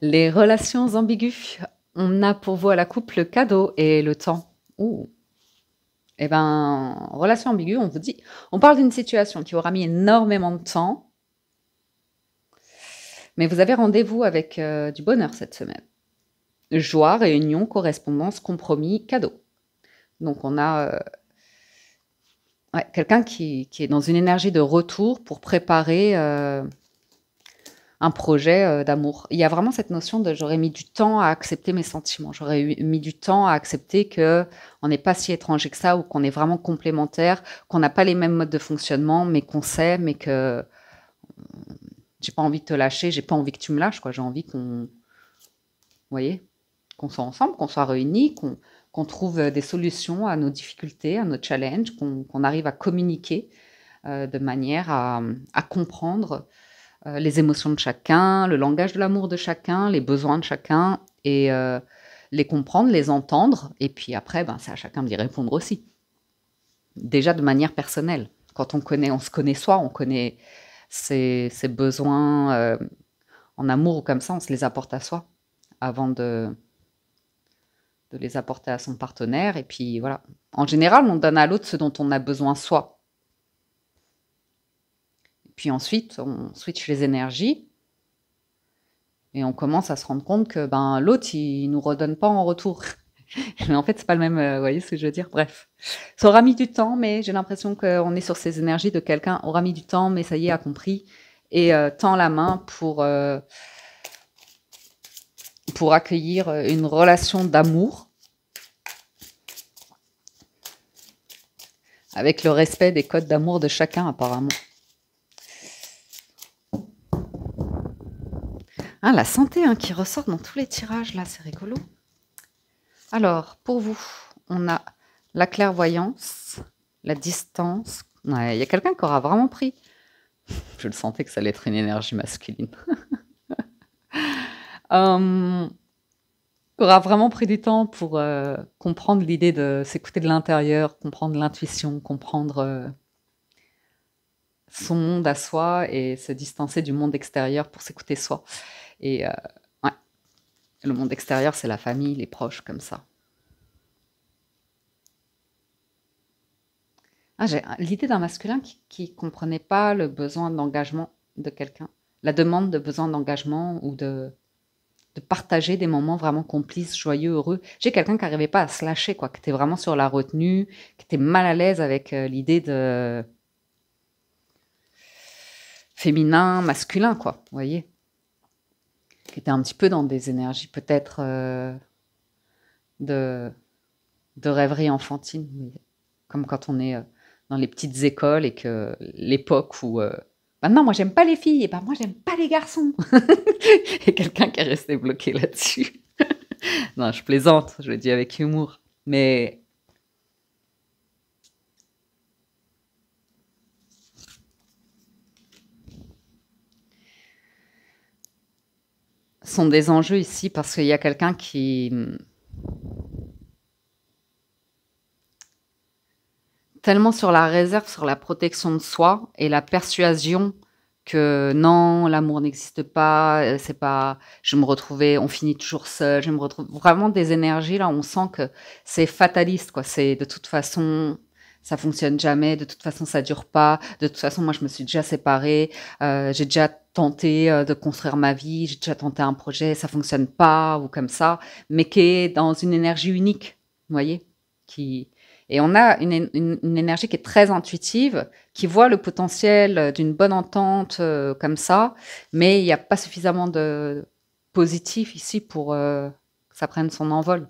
Les relations ambiguës. On a pour vous à la coupe le cadeau et le temps. Ouh. Eh bien, relation ambiguë, on vous dit, on parle d'une situation qui aura mis énormément de temps, mais vous avez rendez-vous avec du bonheur cette semaine. Joie, réunion, correspondance, compromis, cadeau. Donc on a quelqu'un qui est dans une énergie de retour pour préparer un projet d'amour. Il y a vraiment cette notion de j'aurais mis du temps à accepter mes sentiments, j'aurais mis du temps à accepter qu'on n'est pas si étranger que ça ou qu'on est vraiment complémentaires, qu'on n'a pas les mêmes modes de fonctionnement, mais qu'on s'aime mais que j'ai pas envie de te lâcher, j'ai pas envie que tu me lâches, quoi. J'ai envie vous voyez, qu'on soit ensemble, qu'on soit réunis, qu'on trouve des solutions à nos difficultés, à nos challenges, qu'on arrive à communiquer de manière à comprendre les émotions de chacun, le langage de l'amour de chacun, les besoins de chacun et les comprendre, les entendre, et puis après, ben, c'est à chacun d'y répondre aussi. Déjà de manière personnelle. Quand on se connaît soi, on connaît ses besoins en amour ou comme ça, on se les apporte à soi avant de les apporter à son partenaire. Et puis voilà. En général, on donne à l'autre ce dont on a besoin soi. Et puis ensuite, on switch les énergies et on commence à se rendre compte que ben, l'autre, il nous redonne pas en retour. Mais en fait, c'est pas le même, vous voyez ce que je veux dire? Bref. Ça aura mis du temps, mais j'ai l'impression qu'on est sur ces énergies de quelqu'un aura mis du temps, mais ça y est, a compris, et tend la main pour accueillir une relation d'amour avec le respect des codes d'amour de chacun, apparemment. Ah, la santé hein, qui ressort dans tous les tirages, là, c'est rigolo. Alors, pour vous, on a la clairvoyance, la distance. Ouais, il y a quelqu'un qui aura vraiment pris. Je le sentais que ça allait être une énergie masculine. Aura vraiment pris du temps pour comprendre l'idée de s'écouter de l'intérieur, comprendre l'intuition, comprendre son monde à soi et se distancer du monde extérieur pour s'écouter soi. Et ouais, le monde extérieur, c'est la famille, les proches, comme ça. Ah, j'ai l'idée d'un masculin qui comprenait pas le besoin d'engagement de quelqu'un, la demande de besoin d'engagement ou de partager des moments vraiment complices, joyeux, heureux. J'ai quelqu'un qui n'arrivait pas à se lâcher, quoi, qui était vraiment sur la retenue, qui était mal à l'aise avec l'idée de féminin, masculin, quoi, vous voyez, qui était un petit peu dans des énergies peut-être de rêverie enfantine, comme quand on est dans les petites écoles et que l'époque où non, moi j'aime pas les filles, et ben moi j'aime pas les garçons. Et quelqu'un qui est resté bloqué là-dessus. Non, je plaisante, je le dis avec humour. Mais sont des enjeux ici parce qu'il y a quelqu'un qui tellement sur la réserve, sur la protection de soi et la persuasion que non, l'amour n'existe pas, c'est pas, je me retrouvais, on finit toujours seul, je me retrouve vraiment des énergies là, on sent que c'est fataliste quoi, c'est de toute façon ça fonctionne jamais, de toute façon ça dure pas, de toute façon moi je me suis déjà séparée, j'ai déjà tenté de construire ma vie, j'ai déjà tenté un projet, ça fonctionne pas ou comme ça, mais qui est dans une énergie unique, vous voyez, qui et on a une énergie qui est très intuitive, qui voit le potentiel d'une bonne entente comme ça, mais il n'y a pas suffisamment de positif ici pour que ça prenne son envol.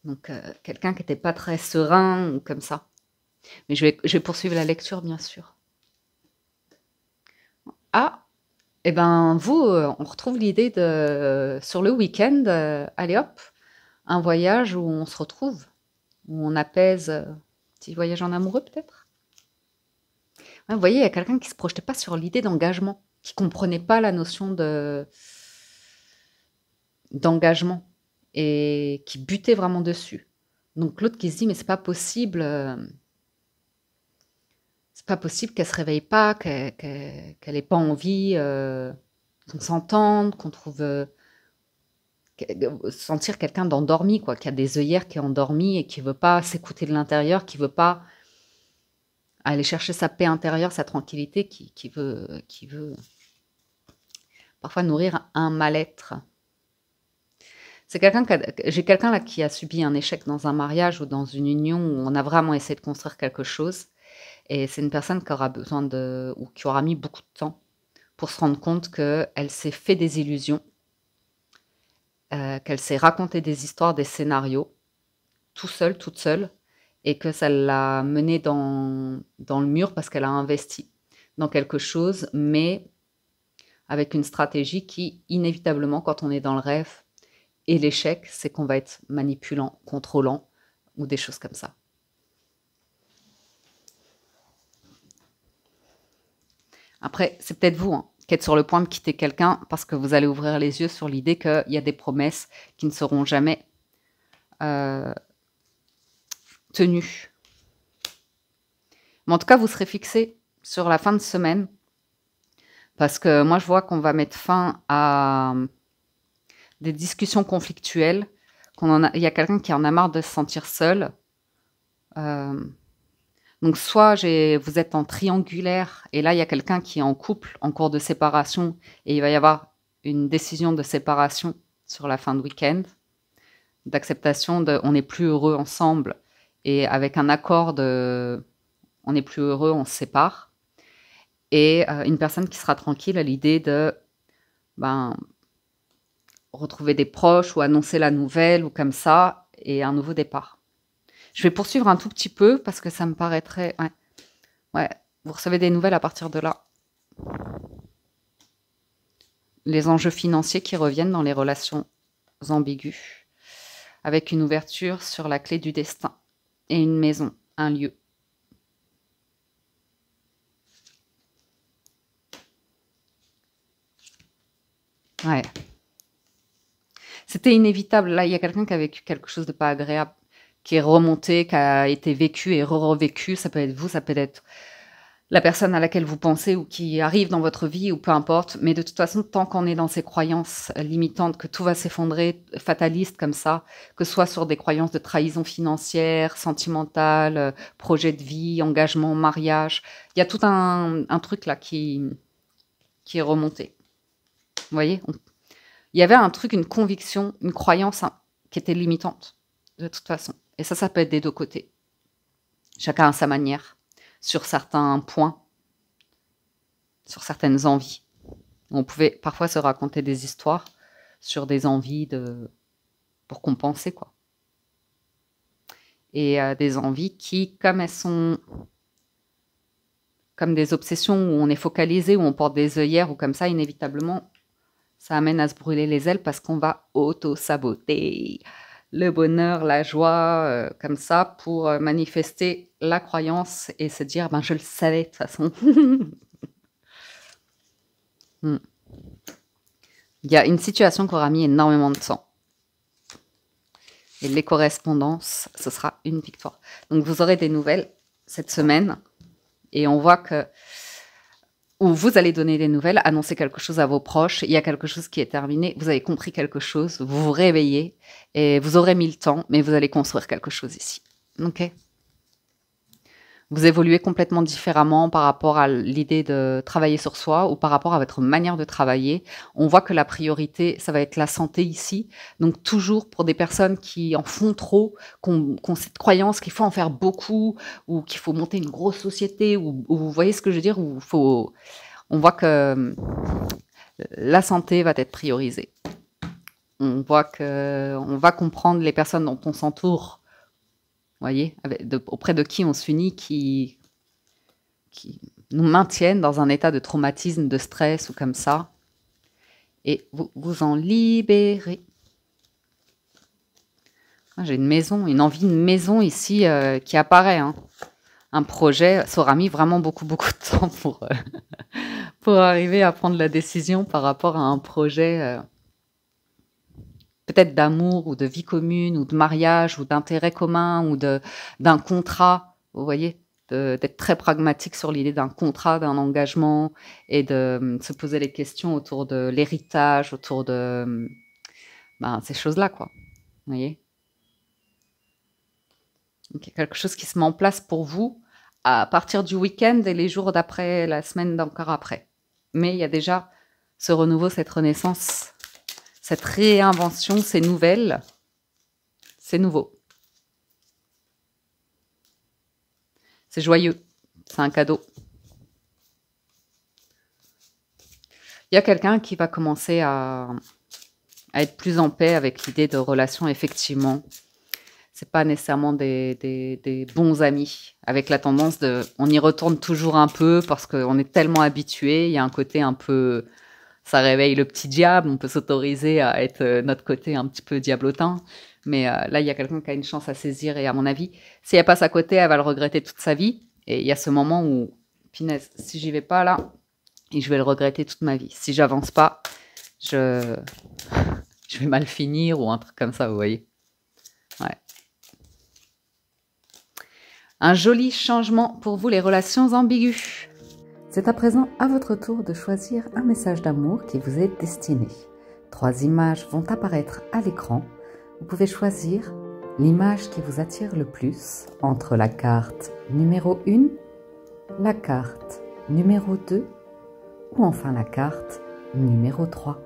Donc, quelqu'un qui n'était pas très serein ou comme ça. Mais je vais poursuivre la lecture, bien sûr. Ah, et ben vous, on retrouve l'idée de, sur le week-end, allez hop, un voyage où on se retrouve, où on apaise, petit voyage en amoureux peut-être. Ouais, vous voyez, il y a quelqu'un qui ne se projetait pas sur l'idée d'engagement, qui ne comprenait pas la notion d'engagement et qui butait vraiment dessus. Donc l'autre qui se dit, mais c'est pas possible qu'elle se réveille pas, qu'elle ait pas envie qu'on s'entende, qu'on trouve sentir quelqu'un d'endormi, quoi, qui a des œillères, qui est endormi et qui veut pas s'écouter de l'intérieur, qui veut pas aller chercher sa paix intérieure, sa tranquillité, qui veut parfois nourrir un mal-être. C'est j'ai quelqu'un là qui a subi un échec dans un mariage ou dans une union où on a vraiment essayé de construire quelque chose. Et c'est une personne qui aura besoin ou qui aura mis beaucoup de temps pour se rendre compte qu'elle s'est fait des illusions, qu'elle s'est raconté des histoires, des scénarios, toute seule, et que ça l'a menée dans le mur parce qu'elle a investi dans quelque chose, mais avec une stratégie qui, inévitablement, quand on est dans le rêve et l'échec, c'est qu'on va être manipulant, contrôlant, ou des choses comme ça. Après, c'est peut-être vous, hein. qui êtes sur le point de quitter quelqu'un parce que vous allez ouvrir les yeux sur l'idée qu'il y a des promesses qui ne seront jamais tenues. Mais en tout cas, vous serez fixé sur la fin de semaine parce que moi, je vois qu'on va mettre fin à des discussions conflictuelles. Il y a quelqu'un qui en a marre de se sentir seul. Donc, soit vous êtes en triangulaire et là, il y a quelqu'un qui est en couple, en cours de séparation et il va y avoir une décision de séparation sur la fin de week-end, d'acceptation de on n'est plus heureux ensemble et avec un accord de on n'est plus heureux, on se sépare. Et une personne qui sera tranquille à l'idée de retrouver des proches ou annoncer la nouvelle ou comme ça et un nouveau départ. Je vais poursuivre un tout petit peu parce que ça me paraîtrait... Ouais, vous recevez des nouvelles à partir de là. Les enjeux financiers qui reviennent dans les relations ambiguës, avec une ouverture sur la clé du destin et une maison, un lieu. Ouais. C'était inévitable. Là, il y a quelqu'un qui a vécu quelque chose de pas agréable, qui est remonté, qui a été vécu et revécu. Ça peut être vous, ça peut être la personne à laquelle vous pensez ou qui arrive dans votre vie ou peu importe. Mais de toute façon, tant qu'on est dans ces croyances limitantes, que tout va s'effondrer, fatalistes comme ça, que ce soit sur des croyances de trahison financière, sentimentale, projet de vie, engagement, mariage, il y a tout un truc là qui est remonté. Vous voyez, il y avait un truc, une conviction, une croyance qui était limitante, de toute façon. Et ça peut être des deux côtés. Chacun à sa manière, sur certains points, sur certaines envies. On pouvait parfois se raconter des histoires sur des envies pour compenser, quoi. Et des envies qui, comme elles sont comme des obsessions où on est focalisé, où on porte des œillères ou comme ça, inévitablement, ça amène à se brûler les ailes parce qu'on va auto-saboter le bonheur, la joie, comme ça, pour manifester la croyance et se dire « je le savais de toute façon ». Il y a une situation qui aura mis énormément de temps. Et les correspondances, ce sera une victoire. Donc, vous aurez des nouvelles cette semaine. Et on voit que où vous allez donner des nouvelles, annoncer quelque chose à vos proches, il y a quelque chose qui est terminé, vous avez compris quelque chose, vous vous réveillez et vous aurez mis le temps, mais vous allez construire quelque chose ici. Ok ? Vous évoluez complètement différemment par rapport à l'idée de travailler sur soi ou par rapport à votre manière de travailler. On voit que la priorité, ça va être la santé ici. Donc toujours pour des personnes qui en font trop, qui ont cette croyance qu'il faut en faire beaucoup ou qu'il faut monter une grosse société ou vous voyez ce que je veux dire, où on voit que la santé va être priorisée. On voit qu'on va comprendre les personnes dont on s'entoure. Voyez, auprès de qui on s'unit, qui nous maintiennent dans un état de traumatisme, de stress ou comme ça. Et vous en libérez. J'ai une maison, une envie de maison ici qui apparaît. Hein. Un projet, ça aura mis vraiment beaucoup de temps pour arriver à prendre la décision par rapport à un projet peut-être d'amour ou de vie commune ou de mariage ou d'intérêt commun ou d'un contrat, vous voyez, d'être très pragmatique sur l'idée d'un contrat, d'un engagement et de se poser les questions autour de l'héritage, autour de ces choses-là, quoi. Vous voyez ? Donc, il y a quelque chose qui se met en place pour vous à partir du week-end et les jours d'après, la semaine d'encore après. Mais il y a déjà ce renouveau, cette renaissance, cette réinvention, ces nouvelles, c'est nouveau. C'est joyeux, c'est un cadeau. Il y a quelqu'un qui va commencer à être plus en paix avec l'idée de relations, effectivement. C'est pas nécessairement des bons amis, avec la tendance on y retourne toujours un peu parce qu'on est tellement habitué, il y a un côté un peu... Ça réveille le petit diable, on peut s'autoriser à être notre côté un petit peu diablotin. Mais là, il y a quelqu'un qui a une chance à saisir et à mon avis, si elle passe à côté, elle va le regretter toute sa vie. Et il y a ce moment où, punaise, si j'y vais pas là, et je vais le regretter toute ma vie. Si j'avance pas, je vais mal finir ou un truc comme ça, vous voyez. Ouais. Un joli changement pour vous, les relations ambiguës. C'est à présent à votre tour de choisir un message d'amour qui vous est destiné. 3 images vont apparaître à l'écran. Vous pouvez choisir l'image qui vous attire le plus entre la carte numéro 1, la carte numéro 2 ou enfin la carte numéro 3.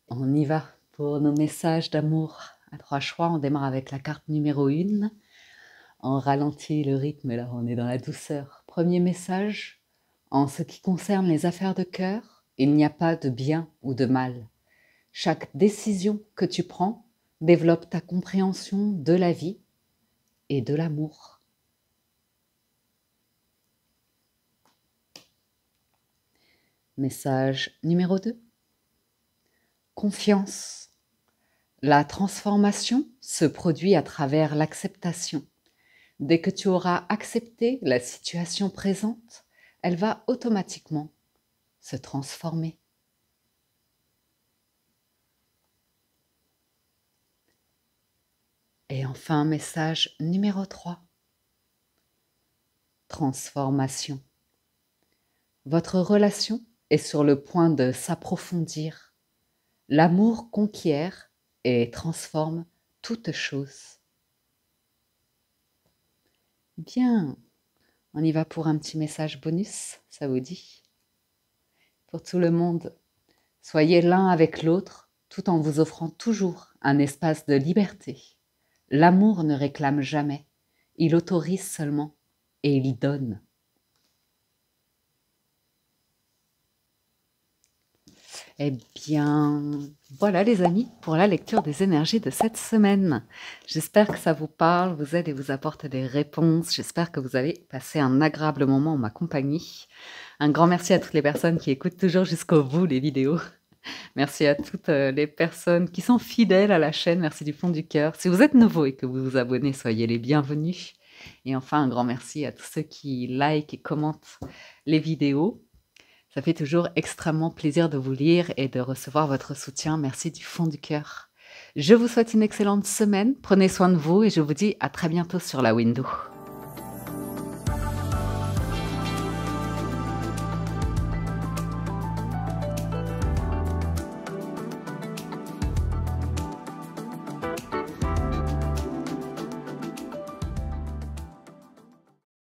On y va pour nos messages d'amour à 3 choix. On démarre avec la carte numéro 1. On ralentit le rythme, là on est dans la douceur. Premier message, en ce qui concerne les affaires de cœur, il n'y a pas de bien ou de mal. Chaque décision que tu prends développe ta compréhension de la vie et de l'amour. Message numéro 2. Confiance. La transformation se produit à travers l'acceptation. Dès que tu auras accepté la situation présente, elle va automatiquement se transformer. Et enfin, message numéro 3. Transformation. Votre relation est sur le point de s'approfondir. L'amour conquiert et transforme toute chose. Bien, on y va pour un petit message bonus, ça vous dit? Pour tout le monde, soyez l'un avec l'autre tout en vous offrant toujours un espace de liberté. L'amour ne réclame jamais, il autorise seulement et il y donne. Eh bien, voilà les amis pour la lecture des énergies de cette semaine. J'espère que ça vous parle, vous aide et vous apporte des réponses. J'espère que vous avez passé un agréable moment en ma compagnie. Un grand merci à toutes les personnes qui écoutent toujours jusqu'au bout les vidéos. Merci à toutes les personnes qui sont fidèles à la chaîne. Merci du fond du cœur. Si vous êtes nouveau et que vous vous abonnez, soyez les bienvenus. Et enfin, un grand merci à tous ceux qui likent et commentent les vidéos. Ça fait toujours extrêmement plaisir de vous lire et de recevoir votre soutien. Merci du fond du cœur. Je vous souhaite une excellente semaine. Prenez soin de vous et je vous dis à très bientôt sur la window.